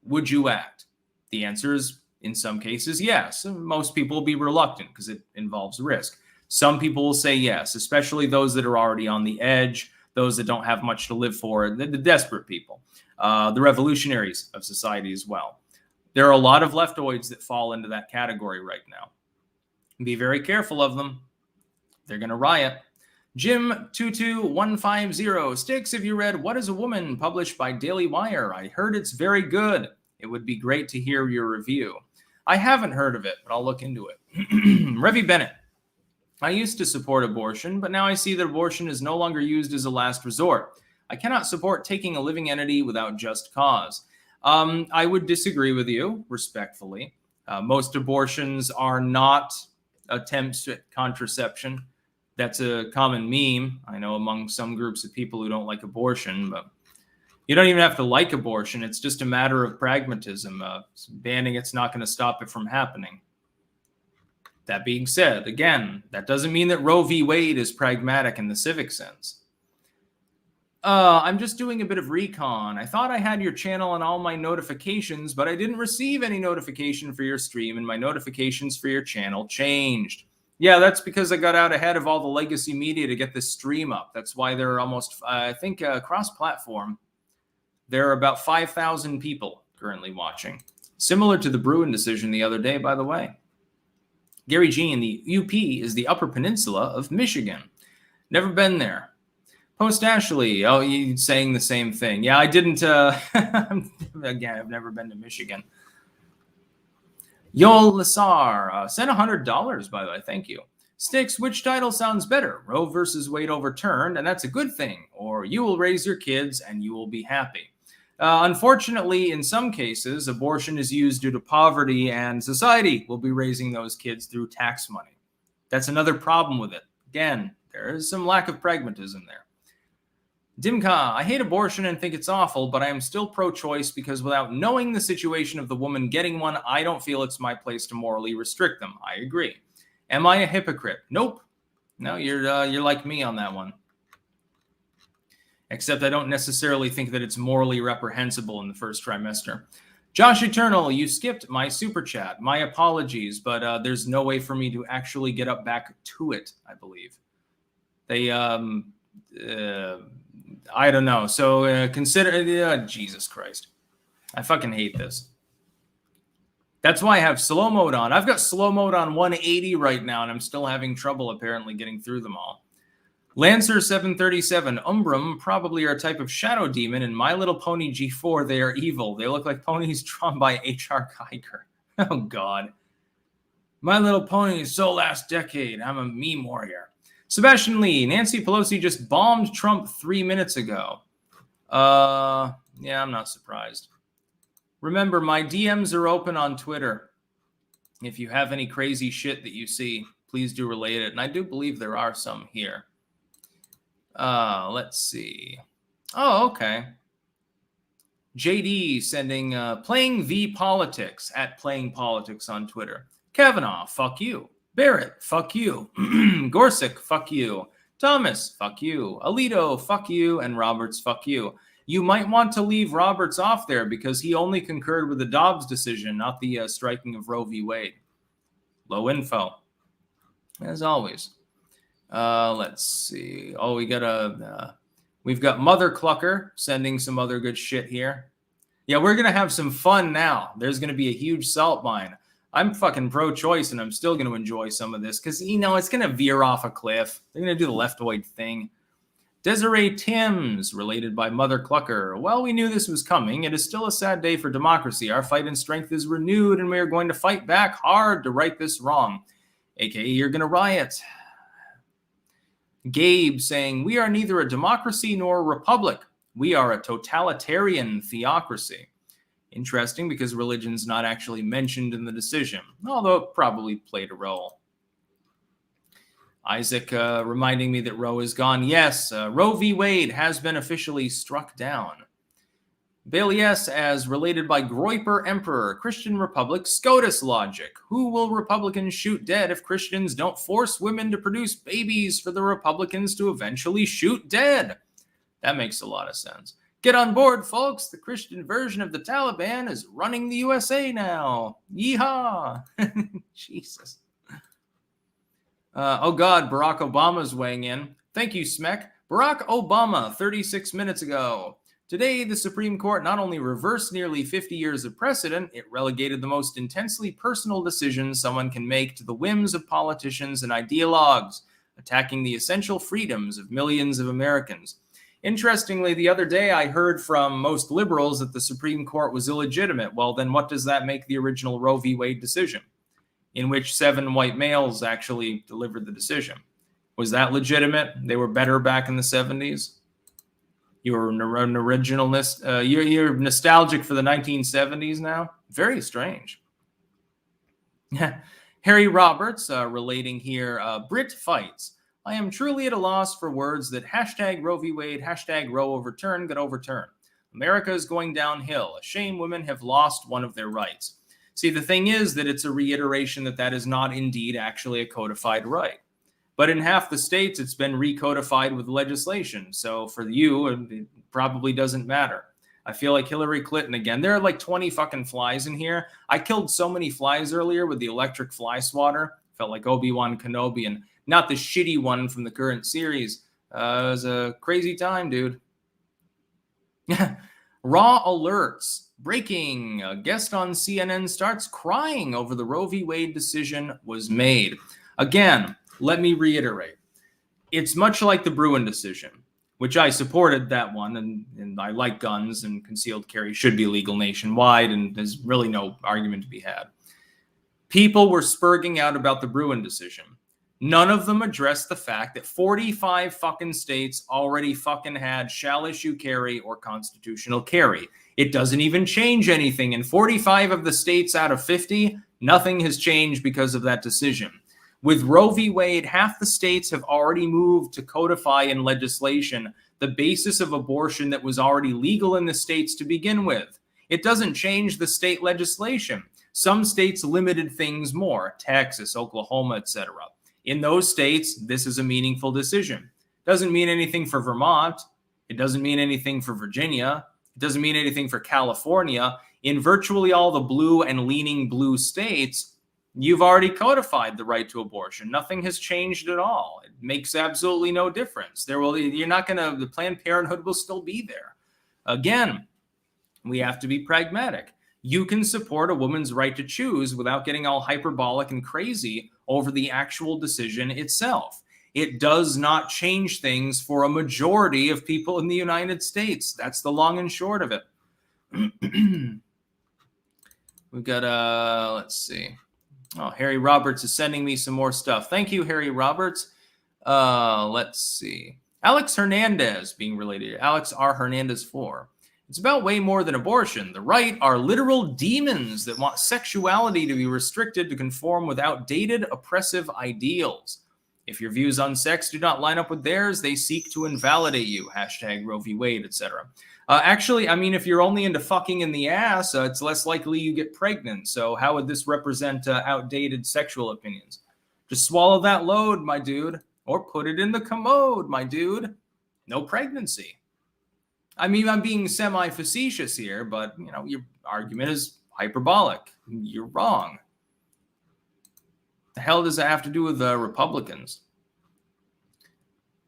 would you act? The answer is, in some cases, yes. Most people will be reluctant because it involves risk. Some people will say yes, especially those that are already on the edge, those that don't have much to live for, the desperate people, the revolutionaries of society as well. There are a lot of leftoids that fall into that category right now. Be very careful of them. They're going to riot. Jim22150, Styx, have you read What is a Woman, published by Daily Wire? I heard it's very good. It would be great to hear your review. I haven't heard of it, but I'll look into it. Revy Bennett, I used to support abortion, but now I see that abortion is no longer used as a last resort. I cannot support taking a living entity without just cause. I would disagree with you, respectfully. Most abortions are not attempts at contraception. That's a common meme, I know, among some groups of people who don't like abortion, but you don't even have to like abortion. It's just a matter of pragmatism. Banning it's not going to stop it from happening. That being said, again, that doesn't mean that Roe v. Wade is pragmatic in the civic sense. I'm just doing a bit of recon. I thought I had your channel and all my notifications, but I didn't receive any notification for your stream, and my notifications for your channel changed. Yeah, that's because I got out ahead of all the legacy media to get this stream up. That's why there are almost, I think, cross-platform, there are about 5,000 people currently watching. Similar to the Bruin decision the other day, by the way. Gary Jean, the UP is the Upper Peninsula of Michigan. Never been there. Post Ashley, oh, you saying the same thing. Yeah, I didn't, again, I've never been to Michigan. Yol Lasar, sent $100, by the way, thank you. Styx, which title sounds better? Roe versus Wade overturned, and that's a good thing. Or you will raise your kids and you will be happy. Unfortunately, in some cases, abortion is used due to poverty, and society will be raising those kids through tax money. That's another problem with it. Again, there is some lack of pragmatism there. Dimka, I hate abortion and think it's awful, but I am still pro-choice because without knowing the situation of the woman getting one, I don't feel it's my place to morally restrict them. I agree. Am I a hypocrite? Nope. No, you're like me on that one. Except I don't necessarily think that it's morally reprehensible in the first trimester. Josh Eternal, you skipped my super chat. My apologies, but there's no way for me to actually get up back to it, I believe. They, I don't know. So consider, Jesus Christ. I fucking hate this. That's why I have slow mode on. I've got slow mode on 180 right now, and I'm still having trouble apparently getting through them all. Lancer 737, Umbrum probably are a type of shadow demon. In My Little Pony G4, they are evil. They look like ponies drawn by H.R. Geiger. Oh, God. My Little Pony is so last decade. I'm a meme warrior. Sebastian Lee, Nancy Pelosi just bombed Trump 3 minutes ago. Yeah, I'm not surprised. Remember, my DMs are open on Twitter. If you have any crazy shit that you see, please do relate it. And I do believe there are some here. Let's see. Oh, okay. JD sending playing V Politics at Playing Politics on Twitter. Kavanaugh, fuck you. Barrett, fuck you. Gorsuch, fuck you. Thomas, fuck you. Alito, fuck you. And Roberts, fuck you. You might want to leave Roberts off there because he only concurred with the Dobbs decision, not the striking of Roe v. Wade. Low info, as always. Let's see. Oh, we've got Mother Clucker sending some other good shit here. Yeah, we're going to have some fun now. There's going to be a huge salt mine. I'm fucking pro-choice, and I'm still going to enjoy some of this because, you know, it's going to veer off a cliff. They're going to do the leftoid thing. Desiree Timms, related by Mother Clucker. Well, we knew this was coming. It is still a sad day for democracy. Our fight and strength is renewed, and we are going to fight back hard to right this wrong. AKA, you're going to riot. Gabe saying, we are neither a democracy nor a republic. We are a totalitarian theocracy. Interesting, because religion's not actually mentioned in the decision, although it probably played a role. Isaac reminding me that Roe is gone. Yes, Roe v. Wade has been officially struck down. Bailey S. as related by Groiper Emperor, Christian Republic, SCOTUS logic. Who will Republicans shoot dead if Christians don't force women to produce babies for the Republicans to eventually shoot dead? That makes a lot of sense. Get on board, folks. The Christian version of the Taliban is running the USA now. Yeehaw. Jesus. Oh, God, Barack Obama's weighing in. Thank you, Smek. Barack Obama, 36 minutes ago. Today, the Supreme Court not only reversed nearly 50 years of precedent, it relegated the most intensely personal decisions someone can make to the whims of politicians and ideologues, attacking the essential freedoms of millions of Americans. Interestingly, the other day I heard from most liberals that the Supreme Court was illegitimate. Well, then what does that make the original Roe v. Wade decision, in which 7 white males actually delivered the decision? Was that legitimate? They were better back in the 70s? You're an originalist. You're nostalgic for the 1970s now? Very strange. Harry Roberts relating here, Brit fights. I am truly at a loss for words that hashtag Roe v. Wade, hashtag Roe overturn got overturned. America is going downhill. A shame women have lost one of their rights. See, the thing is that it's a reiteration that that is not indeed actually a codified right. But in half the states, it's been recodified with legislation. So for you, it probably doesn't matter. I feel like Hillary Clinton again. There are like 20 fucking flies in here. I killed so many flies earlier with the electric fly swatter. Felt like Obi-Wan Kenobi, and not the shitty one from the current series. It was a crazy time, dude. Raw alerts. Breaking. A guest on CNN starts crying over the Roe v. Wade decision was made. Again, let me reiterate. It's much like the Bruin decision, which I supported that one, and I like guns, and concealed carry should be legal nationwide, and there's really no argument to be had. People were spurging out about the Bruin decision. None of them addressed the fact that 45 fucking states already fucking had shall issue carry or constitutional carry. It doesn't even change anything. In 45 of the states out of 50, nothing has changed because of that decision. With Roe v. Wade, half the states have already moved to codify in legislation the basis of abortion that was already legal in the states to begin with. It doesn't change the state legislation. Some states limited things more, Texas, Oklahoma, etc. In those states, this is a meaningful decision. Doesn't mean anything for Vermont. It doesn't mean anything for Virginia. It doesn't mean anything for California. In virtually all the blue and leaning blue states, you've already codified the right to abortion. Nothing has changed at all. It makes absolutely no difference. The Planned Parenthood will still be there. Again, we have to be pragmatic. You can support a woman's right to choose without getting all hyperbolic and crazy over the actual decision itself. It does not change things for a majority of people in the United States. That's the long and short of it. We've got, let's see. Oh, Harry Roberts is sending me some more stuff. Thank you, Harry Roberts. Let's see. Alex Hernandez being related. Alex R. Hernandez 4. It's about way more than abortion. The right are literal demons that want sexuality to be restricted to conform with outdated, oppressive ideals. If your views on sex do not line up with theirs, they seek to invalidate you. Hashtag Roe v. Wade, etc. Actually, I mean, if you're only into fucking in the ass, it's less likely you get pregnant. So how would this represent outdated sexual opinions? Just swallow that load, my dude. Or put it in the commode, my dude. No pregnancy. I mean, I'm being semi-facetious here, but, you know, your argument is hyperbolic. You're wrong. The hell does that have to do with Republicans?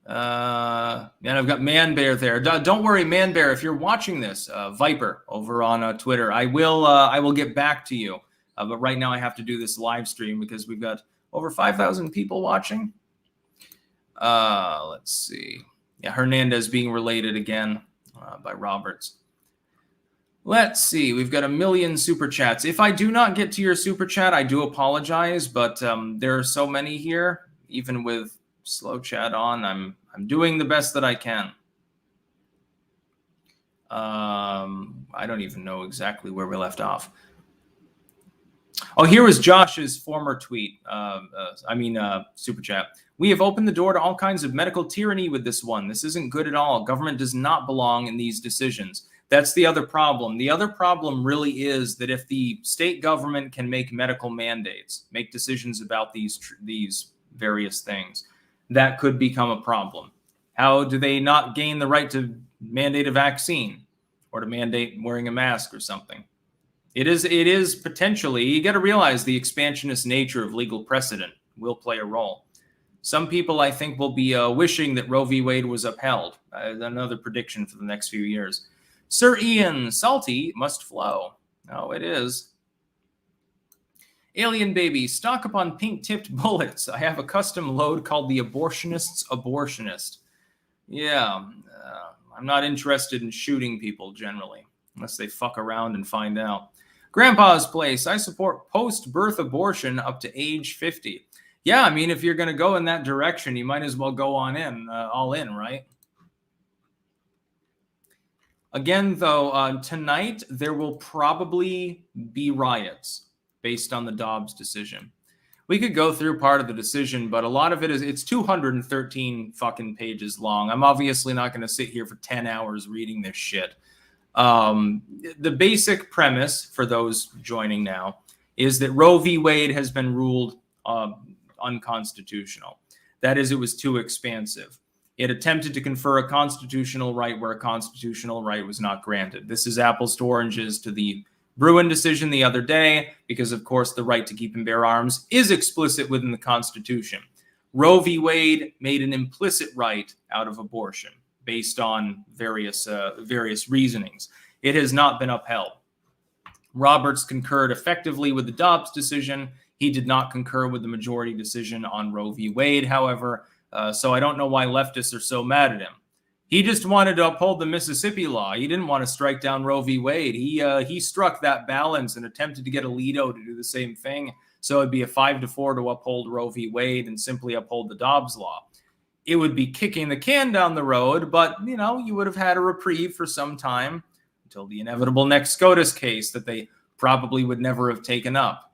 And I've got Man Bear there. Don't worry, Man Bear, if you're watching this, Viper over on Twitter, I will get back to you. But right now I have to do this live stream because we've got over 5,000 people watching. Let's see. Yeah, Hernandez being related again. By Roberts. Let's see. We've got 1 million super chats. If I do not get to your super chat, I do apologize, but there are so many here. Even with slow chat on, I'm doing the best that I can. I don't even know exactly where we left off. Oh, here was Josh's former tweet. Super chat. We have opened the door to all kinds of medical tyranny with this one. This isn't good at all. Government does not belong in these decisions. That's the other problem. The other problem really is that if the state government can make medical mandates, make decisions about these various things, that could become a problem. How do they not gain the right to mandate a vaccine or to mandate wearing a mask or something? It is potentially, you got to realize the expansionist nature of legal precedent will play a role. Some people, I think, will be wishing that Roe v. Wade was upheld. Another prediction for the next few years. Sir Ian, salty must flow. Oh, it is. Alien Baby, stock up on pink-tipped bullets. I have a custom load called the Abortionist's Abortionist. Yeah, I'm not interested in shooting people generally, unless they fuck around and find out. Grandpa's Place, I support post-birth abortion up to age 50. Yeah, I mean, if you're going to go in that direction, you might as well go on in, all in, right? Again, though, tonight there will probably be riots based on the Dobbs decision. We could go through part of the decision, but a lot of it's 213 fucking pages long. I'm obviously not going to sit here for 10 hours reading this shit. The basic premise for those joining now is that Roe v. Wade has been ruled unconstitutional. That is, it was too expansive. It attempted to confer a constitutional right where a constitutional right was not granted. This is apples to oranges to the Bruin decision the other day, because, of course, the right to keep and bear arms is explicit within the Constitution. Roe v. Wade made an implicit right out of abortion based on various reasonings. It has not been upheld. Roberts concurred effectively with the Dobbs decision. He did not concur with the majority decision on Roe v. Wade, however, so I don't know why leftists are so mad at him. He just wanted to uphold the Mississippi law. He didn't want to strike down Roe v. Wade. He struck that balance and attempted to get Alito to do the same thing. So it'd be a 5-4 to uphold Roe v. Wade and simply uphold the Dobbs law. It would be kicking the can down the road, but, you would have had a reprieve for some time until the inevitable next SCOTUS case that they probably would never have taken up.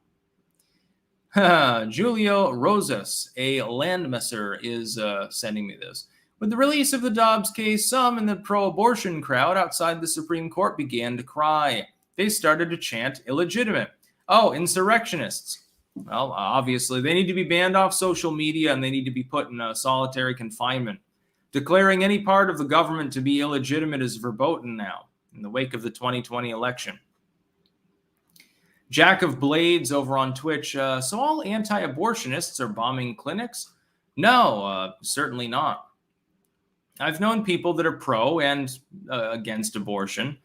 Julio Rosas, a landmesser, is sending me this. With the release of the Dobbs case, some in the pro-abortion crowd outside the Supreme Court began to cry. They started to chant illegitimate. Oh, insurrectionists. Well, obviously, they need to be banned off social media and they need to be put in solitary confinement. Declaring any part of the government to be illegitimate is verboten now in the wake of the 2020 election. Jack of Blades over on Twitch. So all anti-abortionists are bombing clinics? No, certainly not. I've known people that are pro and against abortion.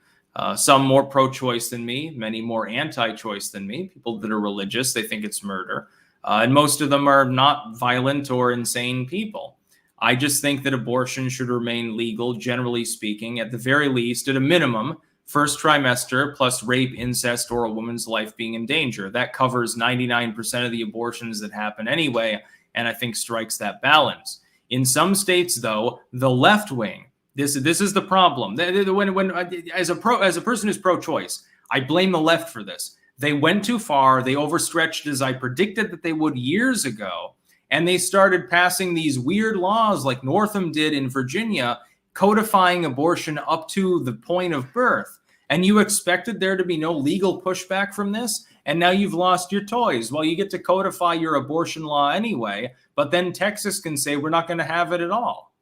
Some more pro-choice than me, many more anti-choice than me. People that are religious, they think it's murder. And most of them are not violent or insane people. I just think that abortion should remain legal, generally speaking, at the very least, at a minimum, first trimester plus rape, incest, or a woman's life being in danger. That covers 99% of the abortions that happen anyway, and I think strikes that balance. In some states, though, the left wing, this is the problem. When as a person who's pro-choice, I blame the left for this. They went too far. They overstretched, as I predicted that they would years ago, and they started passing these weird laws like Northam did in Virginia, codifying abortion up to the point of birth. And you expected there to be no legal pushback from this? And now you've lost your toys. Well, you get to codify your abortion law anyway, but then Texas can say we're not going to have it at all.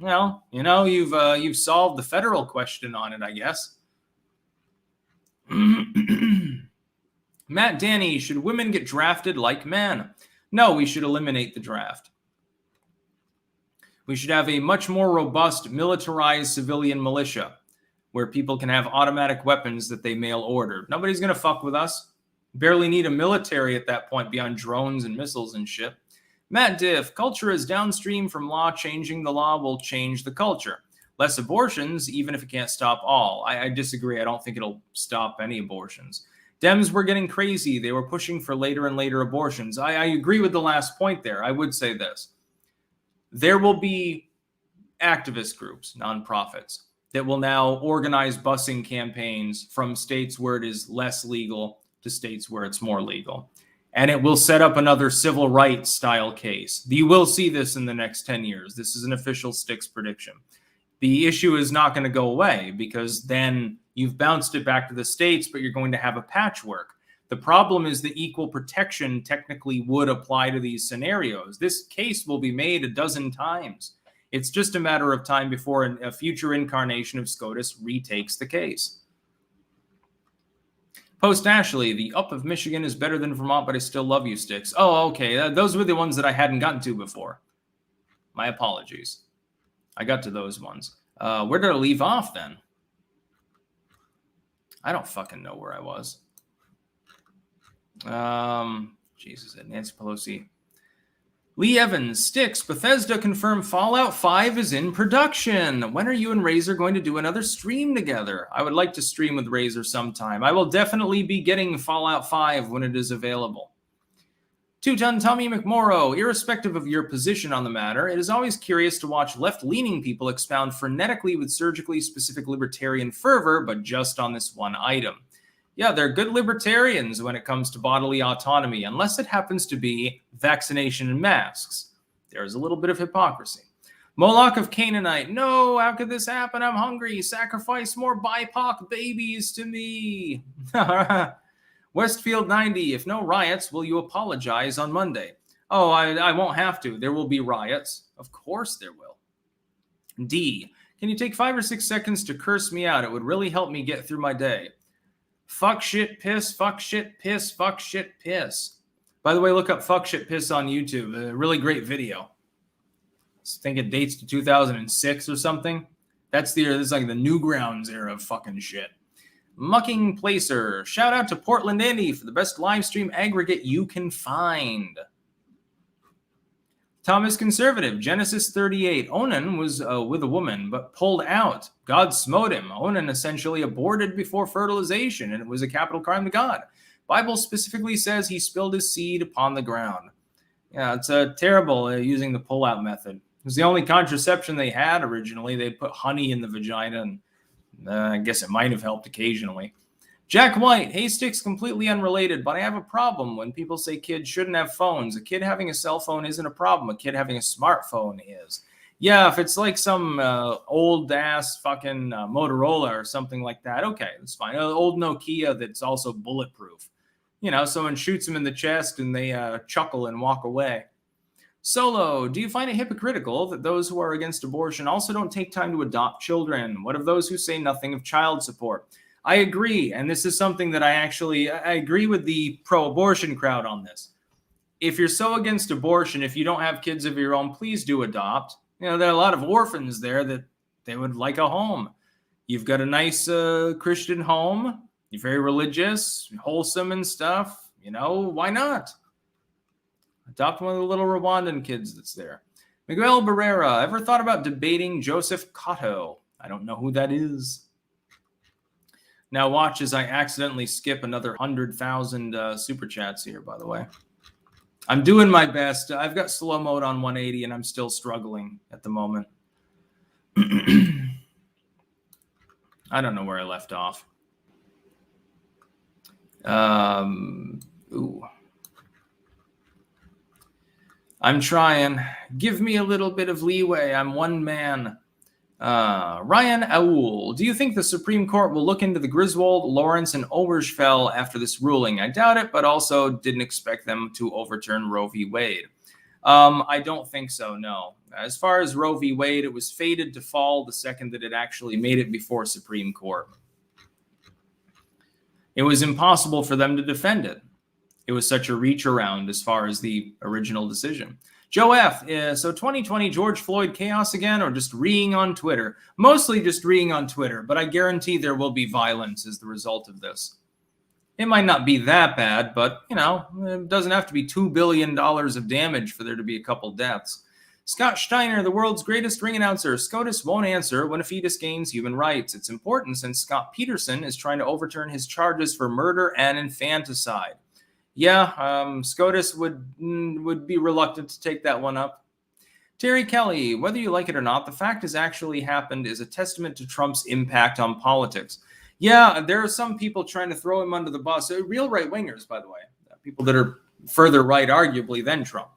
Well, you've solved the federal question on it, I guess. Matt Danny, should women get drafted like men? No, we should eliminate the draft. We should have a much more robust, militarized civilian militia where people can have automatic weapons that they mail order. Nobody's going to fuck with us. Barely need a military at that point beyond drones and missiles and shit. Matt Diff, culture is downstream from law. Changing the law will change the culture. Less abortions, even if it can't stop all. I disagree. I don't think it'll stop any abortions. Dems were getting crazy. They were pushing for later and later abortions. I agree with the last point there. I would say this. There will be activist groups, nonprofits, that will now organize busing campaigns from states where it is less legal to states where it's more legal. And it will set up another civil rights style case. You will see this in the next 10 years. This is an official Styx prediction. The issue is not going to go away because then you've bounced it back to the states, but you're going to have a patchwork. The problem is that equal protection technically would apply to these scenarios. This case will be made a dozen times. It's just a matter of time before a future incarnation of SCOTUS retakes the case. Post Ashley, the up of Michigan is better than Vermont, but I still love you, Styx. Oh, okay. Those were the ones that I hadn't gotten to before. My apologies. I got to those ones. Where did I leave off then? I don't fucking know where I was. Jesus, Nancy Pelosi. Lee Evans, Styx, Bethesda confirmed Fallout 5 is in production. When are you and Razor going to do another stream together? I would like to stream with Razor sometime. I will definitely be getting Fallout 5 when it is available. Two-Ton Tommy McMorrow, irrespective of your position on the matter, it is always curious to watch left-leaning people expound frenetically with surgically specific libertarian fervor, but just on this one item. Yeah, they're good libertarians when it comes to bodily autonomy, unless it happens to be vaccination and masks. There's a little bit of hypocrisy. Moloch of Canaanite, no, how could this happen? I'm hungry. Sacrifice more BIPOC babies to me. Westfield 90, if no riots, will you apologize on Monday? Oh, I won't have to. There will be riots. Of course there will. D, can you take 5 or 6 seconds to curse me out? It would really help me get through my day. Fuck, shit, piss, fuck, shit, piss, fuck, shit, piss. By the way, look up fuck, shit, piss on YouTube. A really great video. I think it dates to 2006 or something. This is like the Newgrounds era of fucking shit. Mucking Placer. Shout out to Portland Andy for the best live stream aggregate you can find. Thomas Conservative. Genesis 38. Onan was with a woman, but pulled out. God smote him. Onan essentially aborted before fertilization, and it was a capital crime to God. Bible specifically says he spilled his seed upon the ground. Yeah, it's terrible using the pull-out method. It was the only contraception they had originally. They put honey in the vagina, and I guess it might have helped occasionally. Jack White, hey, Styx, completely unrelated, but I have a problem when people say kids shouldn't have phones. A kid having a cell phone isn't a problem. A kid having a smartphone is. Yeah, if it's like some old-ass fucking Motorola or something like that, okay, that's fine. Old Nokia that's also bulletproof. You know, someone shoots them in the chest and they chuckle and walk away. Solo, do you find it hypocritical that those who are against abortion also don't take time to adopt children? What of those who say nothing of child support? I agree, and this is something that I agree with the pro-abortion crowd on this. If you're so against abortion, if you don't have kids of your own, please do adopt. You know, there are a lot of orphans there that they would like a home. You've got a nice Christian home. You're very religious, wholesome and stuff. You know, why not? Adopt one of the little Rwandan kids that's there. Miguel Barrera, ever thought about debating Joseph Cotto? I don't know who that is. Now watch as I accidentally skip another 100,000 super chats here, by the way. I'm doing my best. I've got slow mode on 180 and I'm still struggling at the moment. I don't know where I left off. Ooh. I'm trying. Give me a little bit of leeway. I'm one man. Ryan Aoul, do you think the Supreme Court will look into the Griswold, Lawrence, and Overturning after this ruling? I doubt it, but also didn't expect them to overturn Roe v. Wade. I don't think so, no. As far as Roe v. Wade, it was fated to fall the second that it actually made it before Supreme Court. It was impossible for them to defend it. It was such a reach around as far as the original decision. Joe F. So 2020 George Floyd chaos again, or just reeing on Twitter? Mostly just reeing on Twitter, but I guarantee there will be violence as the result of this. It might not be that bad, but, you know, it doesn't have to be $2 billion of damage for there to be a couple deaths. Scott Steiner, the world's greatest ring announcer. SCOTUS won't answer when a fetus gains human rights. It's important since Scott Peterson is trying to overturn his charges for murder and infanticide. Yeah, SCOTUS would be reluctant to take that one up. Terry Kelly, whether you like it or not, the fact has actually happened is a testament to Trump's impact on politics. Yeah, there are some people trying to throw him under the bus. Real right-wingers, by the way. People that are further right, arguably, than Trump.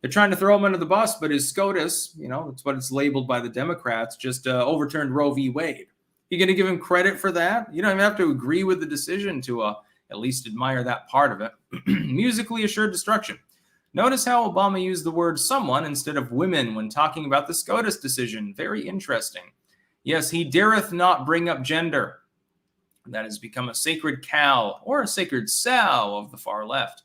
They're trying to throw him under the bus, but his SCOTUS, you know, that's what it's labeled by the Democrats, just overturned Roe v. Wade. You going to give him credit for that? You don't even have to agree with the decision to at least admire that part of it. Musically assured destruction. Notice how Obama used the word someone instead of women when talking about the SCOTUS decision. Very interesting. Yes, he dareth not bring up gender. That has become a sacred cow or a sacred sow of the far left.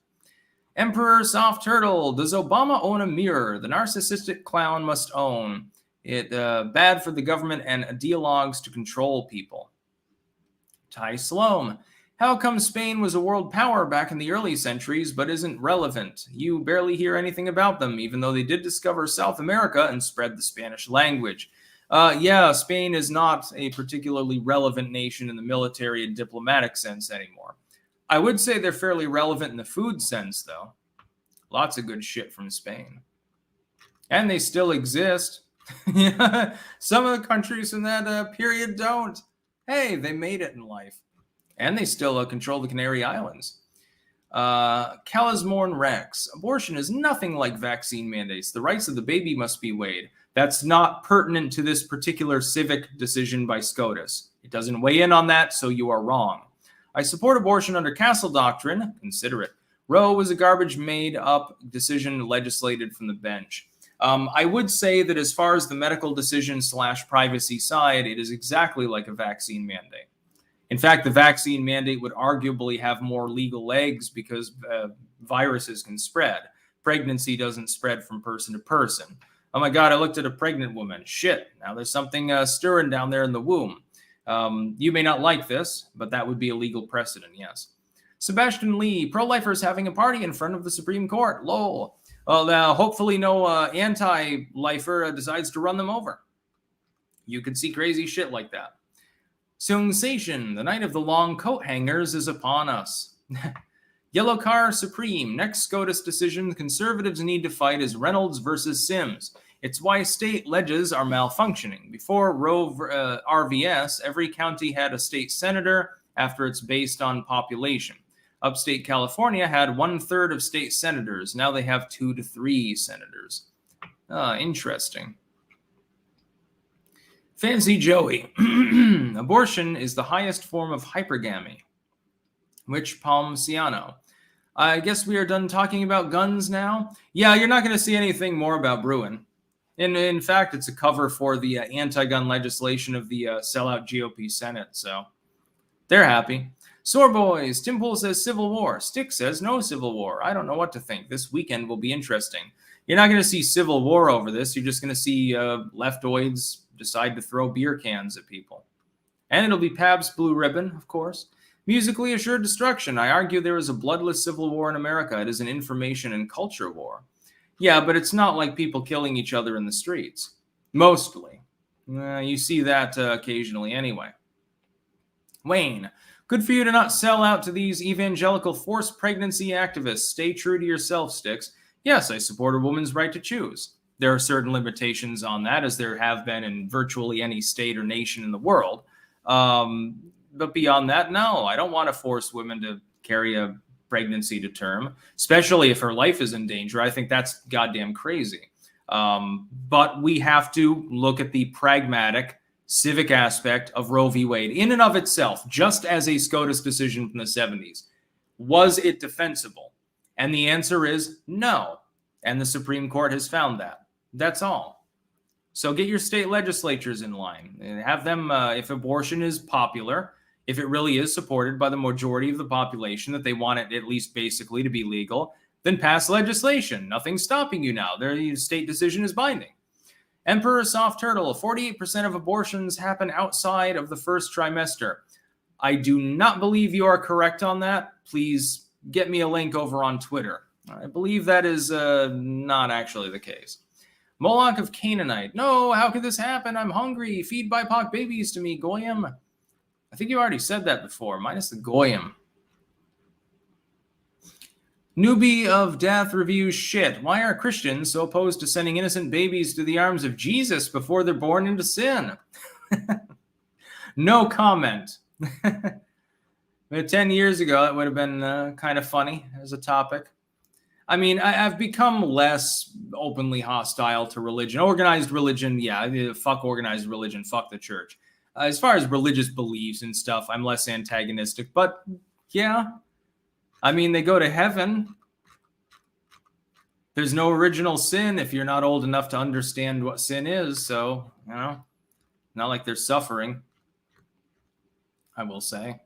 Emperor Soft Turtle, does Obama own a mirror? The narcissistic clown must own it. Bad for the government and ideologues to control people. Ty Sloan, how come Spain was a world power back in the early centuries but isn't relevant? You barely hear anything about them, even though they did discover South America and spread the Spanish language. Yeah, Spain is not a particularly relevant nation in the military and diplomatic sense anymore. I would say they're fairly relevant in the food sense, though. Lots of good shit from Spain. And they still exist. Some of the countries in that period don't. Hey, they made it in life. And they still control the Canary Islands. Calismorn Rex. Abortion is nothing like vaccine mandates. The rights of the baby must be weighed. That's not pertinent to this particular Civic decision by SCOTUS. It doesn't weigh in on that, so you are wrong. I support abortion under Castle Doctrine. Consider it. Roe was a garbage made-up decision legislated from the bench. I would say that as far as the medical decision / privacy side, it is exactly like a vaccine mandate. In fact, the vaccine mandate would arguably have more legal legs because viruses can spread. Pregnancy doesn't spread from person to person. Oh my God, I looked at a pregnant woman. Shit, now there's something stirring down there in the womb. You may not like this, but that would be a legal precedent, yes. Sebastian Lee, pro-lifers having a party in front of the Supreme Court. Lol. Well, hopefully no anti-lifer decides to run them over. You could see crazy shit like that. Sensation, the night of the long coat hangers is upon us. Yellow Car Supreme, next SCOTUS decision the conservatives need to fight is Reynolds versus Sims. It's why state leges are malfunctioning. Before Roe RVS, every county had a state senator after it's based on population. Upstate California had 1/3 of state senators. Now they have 2 to 3 senators. Interesting. Fancy Joey. Abortion is the highest form of hypergamy. Which Palmciano. I guess we are done talking about guns now. Yeah, you're not going to see anything more about Bruin. In fact, it's a cover for the anti-gun legislation of the sellout GOP Senate, so they're happy. Sore Boys, Tim Pool says Civil War. Styx says no Civil War. I don't know what to think. This weekend will be interesting. You're not going to see Civil War over this. You're just going to see leftoids decide to throw beer cans at people. And it'll be Pabst Blue Ribbon, of course. Musically assured destruction. I argue there is a bloodless civil war in America. It is an information and culture war. Yeah, but it's not like people killing each other in the streets. Mostly. You see that occasionally anyway. Wayne, good for you to not sell out to these evangelical forced pregnancy activists. Stay true to yourself, Styx. Yes, I support a woman's right to choose. There are certain limitations on that, as there have been in virtually any state or nation in the world. But beyond that, no, I don't want to force women to carry a pregnancy to term, especially if her life is in danger. I think that's goddamn crazy. But we have to look at the pragmatic, civic aspect of Roe v. Wade in and of itself, just as a SCOTUS decision from the 70s. Was it defensible? And the answer is no. And the Supreme Court has found that. That's all. So get your state legislatures in line and have them, if abortion is popular, if it really is supported by the majority of the population, that they want it at least basically to be legal, then pass legislation. Nothing's stopping you now. Their state decision is binding. Emperor Soft Turtle, 48% of abortions happen outside of the first trimester. I do not believe you are correct on that. Please get me a link over on Twitter. I believe that is not actually the case. Moloch of Canaanite. No, how could this happen? I'm hungry. Feed BIPOC babies to me, Goyim. I think you already said that before, minus the Goyim. Newbie of Death reviews shit. Why are Christians so opposed to sending innocent babies to the arms of Jesus before they're born into sin? No comment. 10 years ago, that would have been kind of funny as a topic. I mean, I've become less openly hostile to religion. Organized religion, yeah, fuck organized religion, fuck the church. As far as religious beliefs and stuff, I'm less antagonistic. But, yeah, I mean, they go to heaven. There's no original sin if you're not old enough to understand what sin is. So, you know, not like they're suffering, I will say.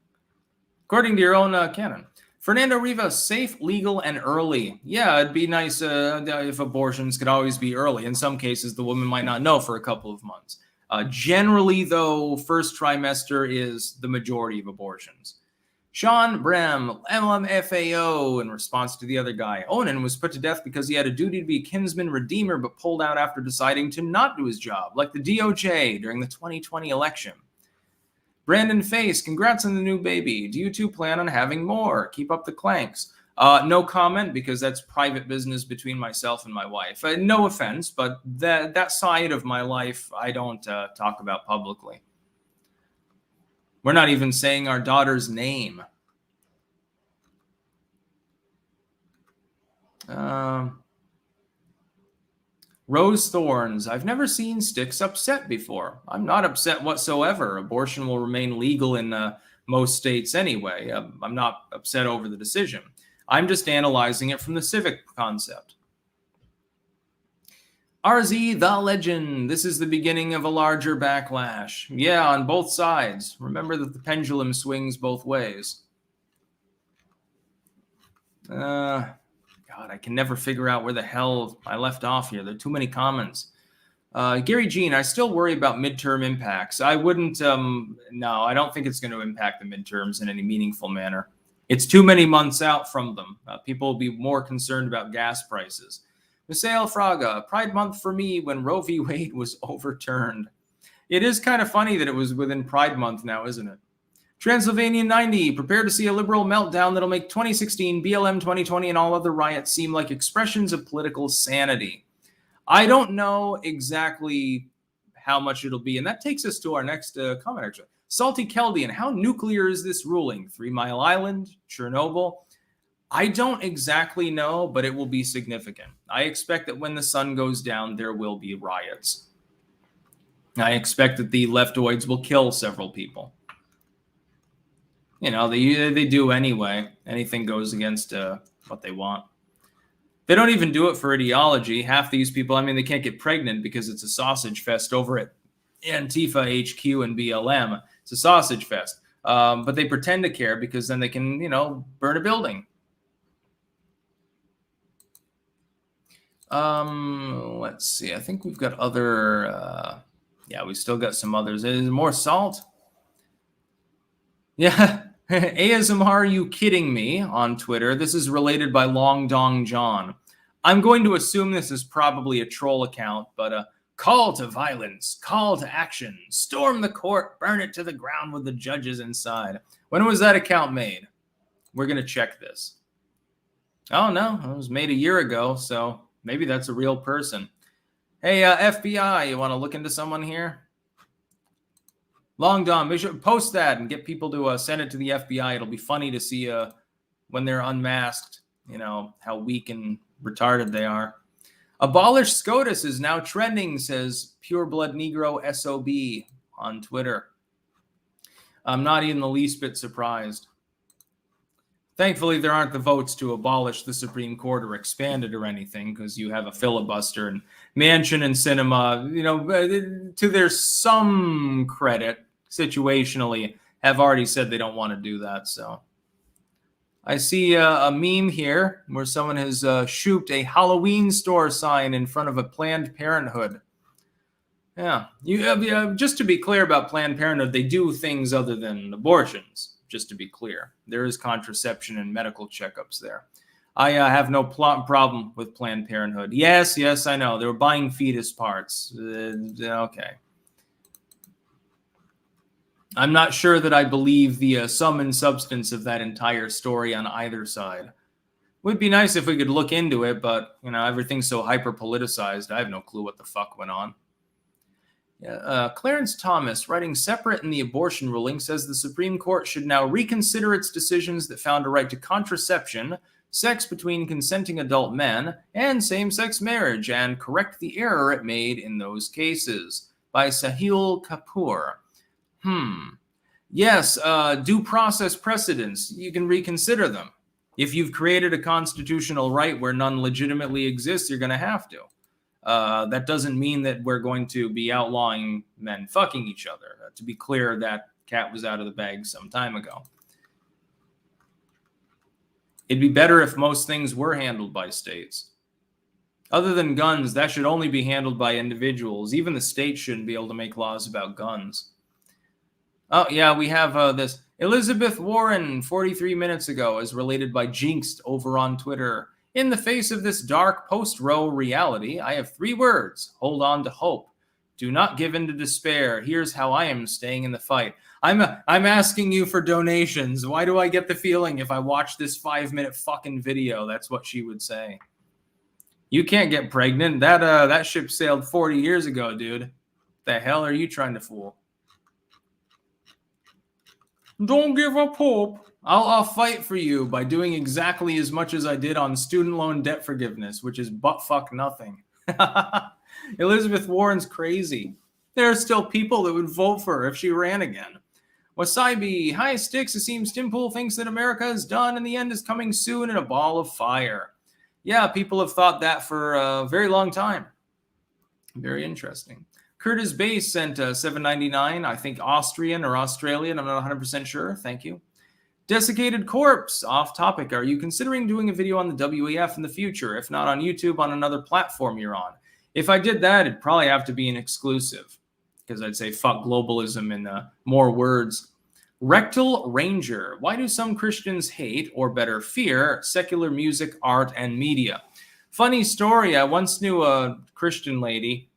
According to your own canon. Fernando Rivas, safe, legal, and early. Yeah, it'd be nice if abortions could always be early. In some cases, the woman might not know for a couple of months. Generally, though, first trimester is the majority of abortions. Sean Brem, LMFAO, in response to the other guy. Onan was put to death because he had a duty to be a kinsman redeemer, but pulled out after deciding to not do his job, like the DOJ during the 2020 election. Brandon Face, congrats on the new baby. Do you two plan on having more? Keep up the clanks. No comment, because that's private business between myself and my wife. No offense, but that side of my life I don't talk about publicly. We're not even saying our daughter's name. Rose Thorns. I've never seen Styx upset before. I'm not upset whatsoever. Abortion will remain legal in most states anyway. I'm not upset over the decision. I'm just analyzing it from the civic concept. RZ, the legend. This is the beginning of a larger backlash. Yeah, on both sides. Remember that the pendulum swings both ways. God, I can never figure out where the hell I left off here. There are too many comments. Gary Jean, I still worry about midterm impacts. I wouldn't, no, I don't think it's going to impact the midterms in any meaningful manner. It's too many months out from them. People will be more concerned about gas prices. Misael Fraga, Pride Month for me when Roe v. Wade was overturned. It is kind of funny that it was within Pride Month now, isn't it? Transylvanian 90, prepare to see a liberal meltdown that'll make 2016, BLM 2020, and all other riots seem like expressions of political sanity. I don't know exactly how much it'll be, and that takes us to our next comment, actually. Salty Keldian, how nuclear is this ruling? 3 Mile Island, Chernobyl? I don't exactly know, but it will be significant. I expect that when the sun goes down, there will be riots. I expect that the leftoids will kill several people. You know, they do anyway. Anything goes against what they want. They don't even do it for ideology. Half these people, I mean, they can't get pregnant because it's a sausage fest over at Antifa HQ and BLM. It's a sausage fest. But they pretend to care because then they can, you know, burn a building. Let's see. I think we've got other. Yeah, we still got some others. Is there more salt? Yeah. ASMR, are you kidding me? On Twitter. This is related by Long Dong John. I'm going to assume this is probably a troll account, but call to violence, call to action, storm the court, burn it to the ground with the judges inside. When was that account made? We're going to check this. Oh, no, it was made a year ago, so maybe that's a real person. Hey, FBI, you want to look into someone here? Long Don, we should post that and get people to send it to the FBI. It'll be funny to see when they're unmasked, you know, how weak and retarded they are. Abolish SCOTUS is now trending, says Pure Blood Negro SOB on Twitter. I'm not even the least bit surprised. Thankfully, there aren't the votes to abolish the Supreme Court or expand it or anything because you have a filibuster, and Manchin and Sinema, you know, to their some credit, situationally, have already said they don't want to do that. So I see a meme here where someone has shooped a Halloween store sign in front of a Planned Parenthood. Yeah, just to be clear about Planned Parenthood, they do things other than abortions. Just to be clear, there is contraception and medical checkups there. I have no problem with Planned Parenthood. Yes, I know. They were buying fetus parts. Okay. I'm not sure that I believe the sum and substance of that entire story on either side. Would be nice if we could look into it, but, you know, everything's so hyper-politicized. I have no clue what the fuck went on. Clarence Thomas, writing separate in the abortion ruling, says the Supreme Court should now reconsider its decisions that found a right to contraception, sex between consenting adult men, and same-sex marriage, and correct the error it made in those cases. By Sahil Kapoor. Yes, due process precedents, you can reconsider them. If you've created a constitutional right where none legitimately exists, you're going to have to. That doesn't mean that we're going to be outlawing men fucking each other. To be clear, that cat was out of the bag some time ago. It'd be better if most things were handled by states. Other than guns, that should only be handled by individuals. Even the state shouldn't be able to make laws about guns. Oh, yeah, we have this. Elizabeth Warren, 43 minutes ago, as related by Jinxed over on Twitter. In the face of this dark post-Roe reality, I have 3 words. Hold on to hope. Do not give in to despair. Here's how I am staying in the fight. I'm asking you for donations. Why do I get the feeling if I watch this 5-minute fucking video, that's what she would say. You can't get pregnant. That ship sailed 40 years ago, dude. The hell are you trying to fool? Don't give up hope. I'll fight for you by doing exactly as much as I did on student loan debt forgiveness, which is buttfuck nothing. Elizabeth Warren's crazy. There are still people that would vote for her if she ran again. Wasabi, hi Styx, it seems Tim Pool thinks that America is done and the end is coming soon in a ball of fire. Yeah, people have thought that for a very long time. Very interesting. Curtis Base sent $7.99, I think Austrian or Australian, I'm not 100% sure, thank you. Desiccated Corpse, off topic, are you considering doing a video on the WEF in the future? If not on YouTube, on another platform you're on? If I did that, it'd probably have to be an exclusive, because I'd say fuck globalism in more words. Rectal Ranger, why do some Christians hate, or better fear, secular music, art, and media? Funny story, I once knew a Christian lady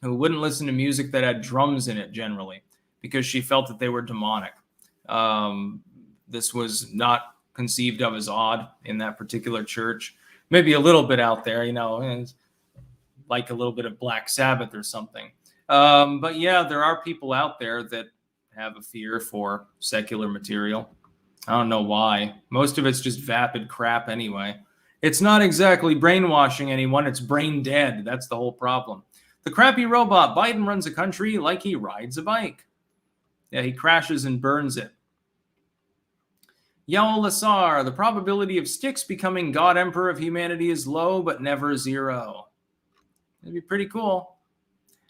who wouldn't listen to music that had drums in it generally, because she felt that they were demonic. This was not conceived of as odd in that particular church. Maybe a little bit out there, like a little bit of Black Sabbath or something. But yeah, there are people out there that have a fear for secular material. I don't know why. Most of it's just vapid crap anyway. It's not exactly brainwashing anyone. It's brain dead. That's the whole problem. The crappy robot. Biden runs a country like he rides a bike. Yeah, he crashes and burns it. Yael Lassar, the probability of Styx becoming God Emperor of humanity is low, but never zero. That'd be pretty cool.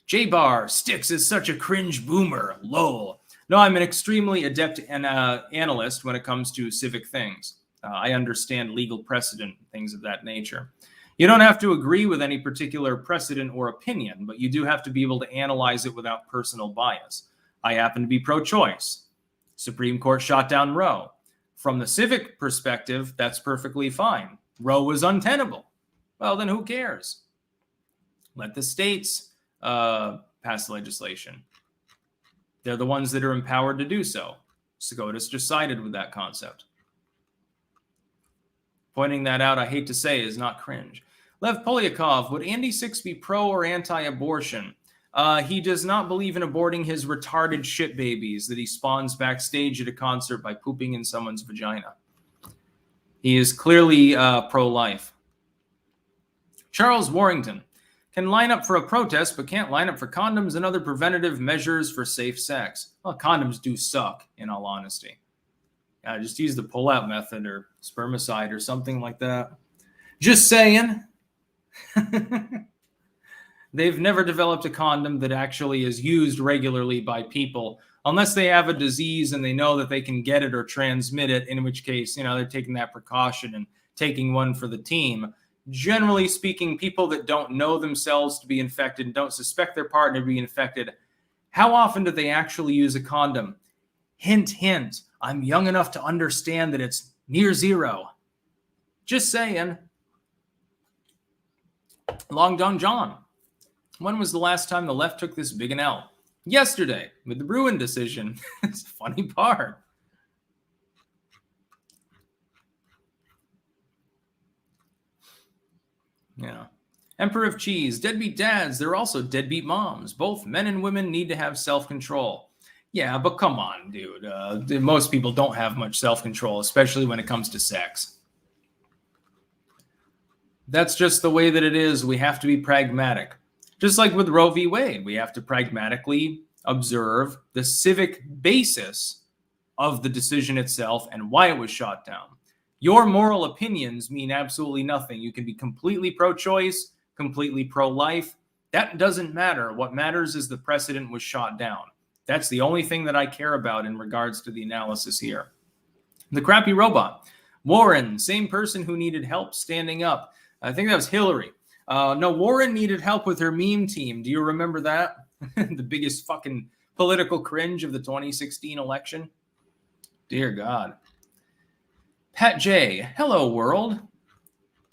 J-Bar, Styx is such a cringe boomer. Lol. No, I'm an extremely adept analyst when it comes to civic things. I understand legal precedent, things of that nature. You don't have to agree with any particular precedent or opinion, but you do have to be able to analyze it without personal bias. I happen to be pro-choice. Supreme Court shot down Roe. From the civic perspective, that's perfectly fine. Roe was untenable. Well, then who cares? Let the states pass legislation. They're the ones that are empowered to do so. SCOTUS just sided with that concept. Pointing that out, I hate to say, is not cringe. Lev Polyakov, would Andy Six be pro or anti-abortion? He does not believe in aborting his retarded shit babies that he spawns backstage at a concert by pooping in someone's vagina. He is clearly pro-life. Charles Warrington can line up for a protest, but can't line up for condoms and other preventative measures for safe sex. Well, condoms do suck, in all honesty. Just use the pull-out method or spermicide or something like that. Just saying. They've never developed a condom that actually is used regularly by people, unless they have a disease and they know that they can get it or transmit it, in which case, they're taking that precaution and taking one for the team. Generally speaking, people that don't know themselves to be infected and don't suspect their partner to be infected, how often do they actually use a condom? Hint, hint. I'm young enough to understand that it's near zero. Just saying. Long John John. When was the last time the left took this big an L? Yesterday, with the Bruin decision. It's a funny part. Yeah. Emperor of Cheese. Deadbeat dads. They're also deadbeat moms. Both men and women need to have self-control. Yeah, but come on, dude. Most people don't have much self-control, especially when it comes to sex. That's just the way that it is. We have to be pragmatic. Just like with Roe v. Wade, we have to pragmatically observe the civic basis of the decision itself and why it was shot down. Your moral opinions mean absolutely nothing. You can be completely pro-choice, completely pro-life. That doesn't matter. What matters is the precedent was shot down. That's the only thing that I care about in regards to the analysis here. The crappy robot. Warren, same person who needed help standing up. I think that was Hillary. No, Warren needed help with her meme team. Do you remember that? The biggest fucking political cringe of the 2016 election. Dear God. Pat J. Hello, world.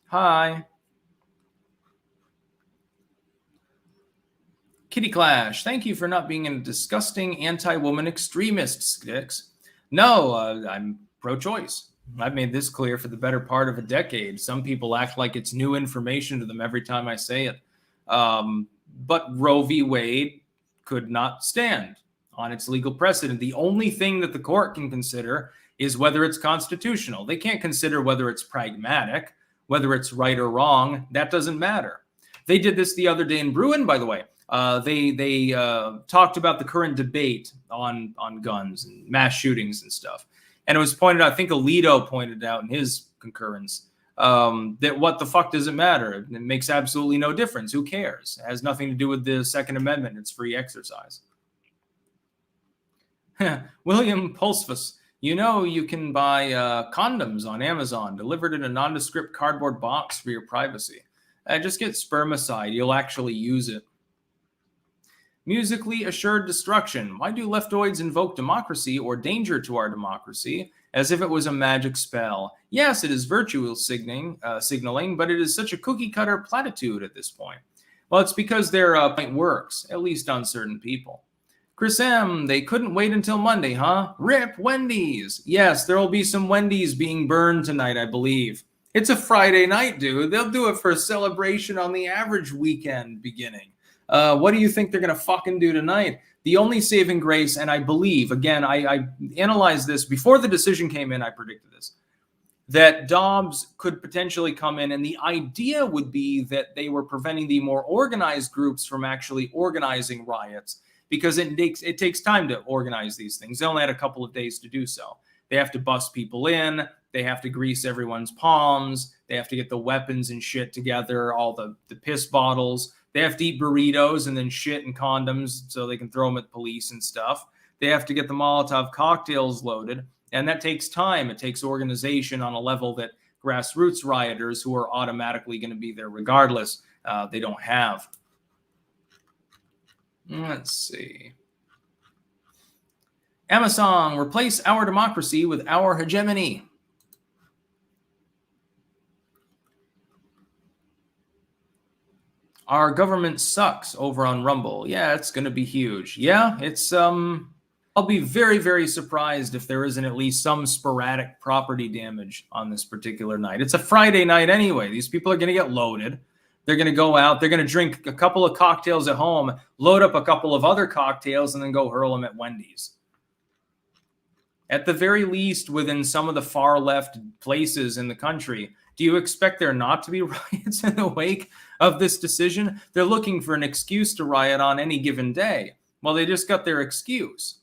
Hi. Kitty Clash. Thank you for not being a disgusting anti-woman extremist, Styx. No, I'm pro-choice. I've made this clear for the better part of a decade. Some people act like it's new information to them every time I say it. But Roe v. Wade could not stand. on its legal precedent. The only thing that the court can consider is whether it's constitutional. They can't consider whether it's pragmatic, whether it's right or wrong. That doesn't matter. They did this the other day in Bruin, by the way. They talked about the current debate on guns and mass shootings and stuff. And it was pointed out, I think Alito pointed out in his concurrence, that what the fuck does it matter? It makes absolutely no difference. Who cares? It has nothing to do with the Second Amendment. It's free exercise. William Pulsfus, you know you can buy condoms on Amazon delivered in a nondescript cardboard box for your privacy. Just get spermicide. You'll actually use it. Musically assured destruction. Why do leftoids invoke democracy or danger to our democracy as if it was a magic spell? Yes, it is virtue signaling, but it is such a cookie-cutter platitude at this point. Well, it's because their point works, at least on certain people. Chris M., they couldn't wait until Monday, huh? Rip Wendy's. Yes, there will be some Wendy's being burned tonight, I believe. It's a Friday night, dude. They'll do it for a celebration on the average weekend beginning. What do you think they're going to fucking do tonight? The only saving grace, and I believe, again, I analyzed this before the decision came in, I predicted this, that DOBBS could potentially come in, and the idea would be that they were preventing the more organized groups from actually organizing riots, because it takes time to organize these things. They only had a couple of days to do so. They have to bust people in. They have to grease everyone's palms. They have to get the weapons and shit together, all the piss bottles. They have to eat burritos and then shit and condoms so they can throw them at police and stuff. They have to get the Molotov cocktails loaded, and that takes time. It takes organization on a level that grassroots rioters, who are automatically going to be there regardless, they don't have. Let's see. Amazon, replace our democracy with our hegemony. Our government sucks over on Rumble. Yeah, it's going to be huge. Yeah, it's, I'll be very, very surprised if there isn't at least some sporadic property damage on this particular night. It's a Friday night anyway. These people are going to get loaded. They're going to go out. They're going to drink a couple of cocktails at home, load up a couple of other cocktails, and then go hurl them at Wendy's. At the very least, within some of the far left places in the country, do you expect there not to be riots in the wake of this decision? They're looking for an excuse to riot on any given day. Well, they just got their excuse.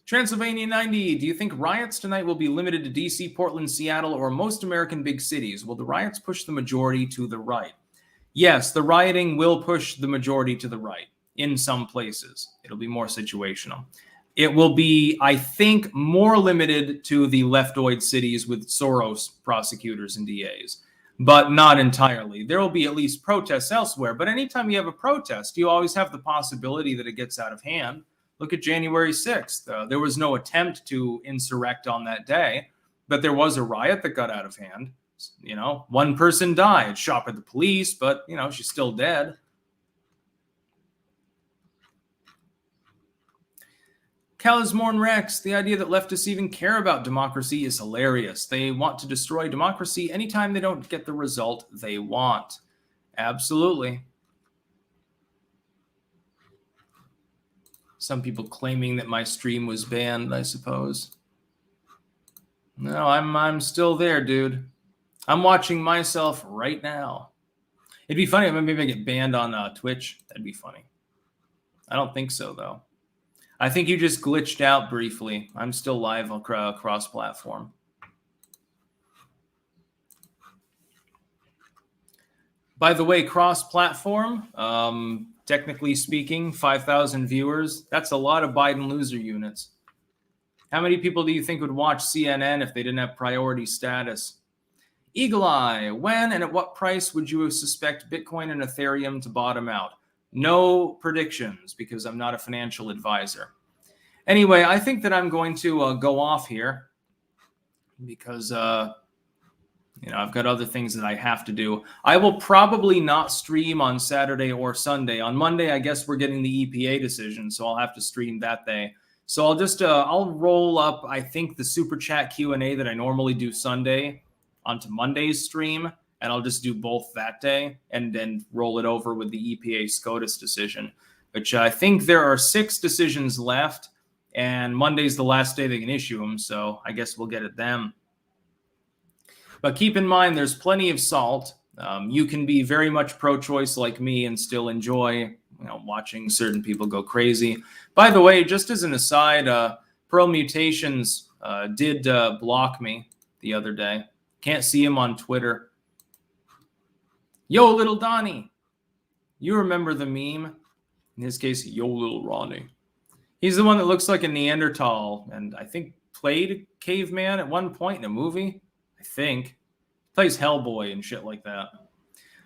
Transylvania 90, do you think riots tonight will be limited to DC, Portland, Seattle, or most American big cities? Will the riots push the majority to the right? Yes, the rioting will push the majority to the right in some places. It'll be more situational. It will be, I think, more limited to the leftoid cities with Soros prosecutors and DAs, but not entirely. There will be at least protests elsewhere, but anytime you have a protest, you always have the possibility that it gets out of hand. Look at January 6th. There was no attempt to insurrect on that day, but there was a riot that got out of hand. You know, one person died, shot by the police, but, you know, she's still dead. Calismorn Rex, the idea that leftists even care about democracy is hilarious. They want to destroy democracy anytime they don't get the result they want. Absolutely. Some people claiming that my stream was banned, I suppose. No, I'm still there, dude. I'm watching myself right now. It'd be funny if maybe I get banned on Twitch. That'd be funny. I don't think so, though. I think you just glitched out briefly. I'm still live on cross-platform. By the way, cross-platform, technically speaking, 5,000 viewers. That's a lot of Biden loser units. How many people do you think would watch CNN if they didn't have priority status? Eagle Eye, when and at what price would you suspect Bitcoin and Ethereum to bottom out? No predictions, because I'm not a financial advisor. Anyway, I think that I'm going to go off here because, you know, I've got other things that I have to do. I will probably not stream on Saturday or Sunday. On Monday, I guess we're getting the EPA decision, so I'll have to stream that day. So I'll just, I'll roll up, I think, the Super Chat Q&A that I normally do Sunday onto Monday's stream, and I'll just do both that day and then roll it over with the EPA SCOTUS decision. which I think there are 6 decisions left, and Monday's the last day they can issue them, so I guess we'll get at them. But keep in mind, there's plenty of salt. You can be very much pro-choice like me and still enjoy, watching certain people go crazy. By the way, just as an aside, Pearl Mutations did block me the other day. Can't see him on Twitter. Yo, little Donnie. You remember the meme? In his case, yo, little Ronnie. He's the one that looks like a Neanderthal and I think played Caveman at one point in a movie. I think. Plays Hellboy and shit like that.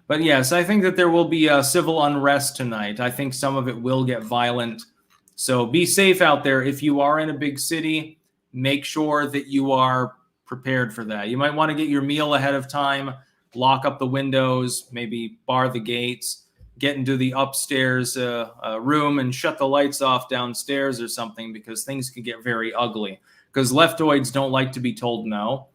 But yes, I think that there will be civil unrest tonight. I think some of it will get violent. So be safe out there. If you are in a big city, make sure that you are prepared for that. You might want to get your meal ahead of time, lock up the windows, maybe bar the gates, get into the upstairs room and shut the lights off downstairs or something, because things can get very ugly. Because leftoids don't like to be told no.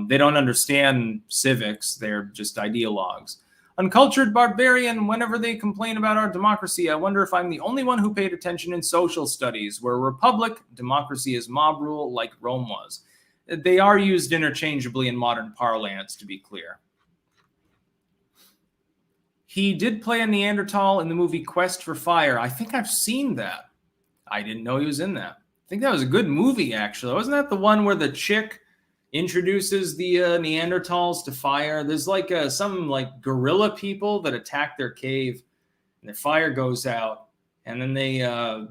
They don't understand civics. They're just ideologues. Uncultured barbarian, whenever they complain about our democracy, I wonder if I'm the only one who paid attention in social studies, where republic, democracy is mob rule like Rome was. They are used interchangeably in modern parlance, to be clear. He did play a Neanderthal in the movie Quest for Fire. I think I've seen that. I didn't know he was in that. I think that was a good movie, actually. Wasn't that the one where the chick introduces the Neanderthals to fire? There's like some like gorilla people that attack their cave, and their fire goes out, and then they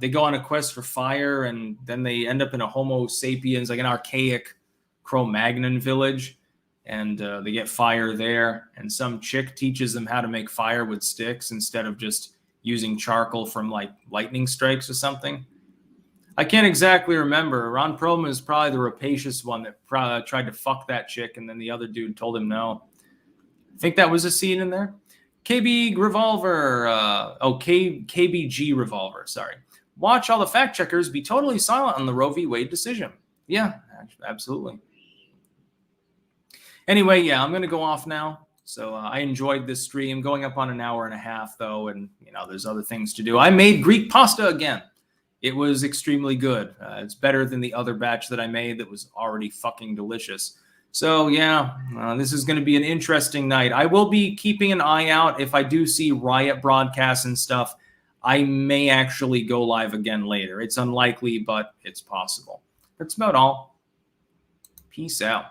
go on a quest for fire, and then they end up in a Homo sapiens, like an archaic Cro-Magnon village, and they get fire there, and some chick teaches them how to make fire with sticks instead of just using charcoal from like lightning strikes or something. I can't exactly remember. Ron Perlman is probably the rapacious one that tried to fuck that chick, and then the other dude told him no. I think that was a scene in there. KB Revolver. KBG Revolver, sorry. Watch all the fact checkers be totally silent on the Roe v. Wade decision. Yeah, absolutely. Anyway, yeah, I'm going to go off now. So I enjoyed this stream. Going up on an hour and a half, though, and there's other things to do. I made Greek pasta again. It was extremely good. It's better than the other batch that I made that was already fucking delicious. So yeah, this is going to be an interesting night. I will be keeping an eye out. If I do see riot broadcasts and stuff, I may actually go live again later. It's unlikely, but it's possible. That's about all. Peace out.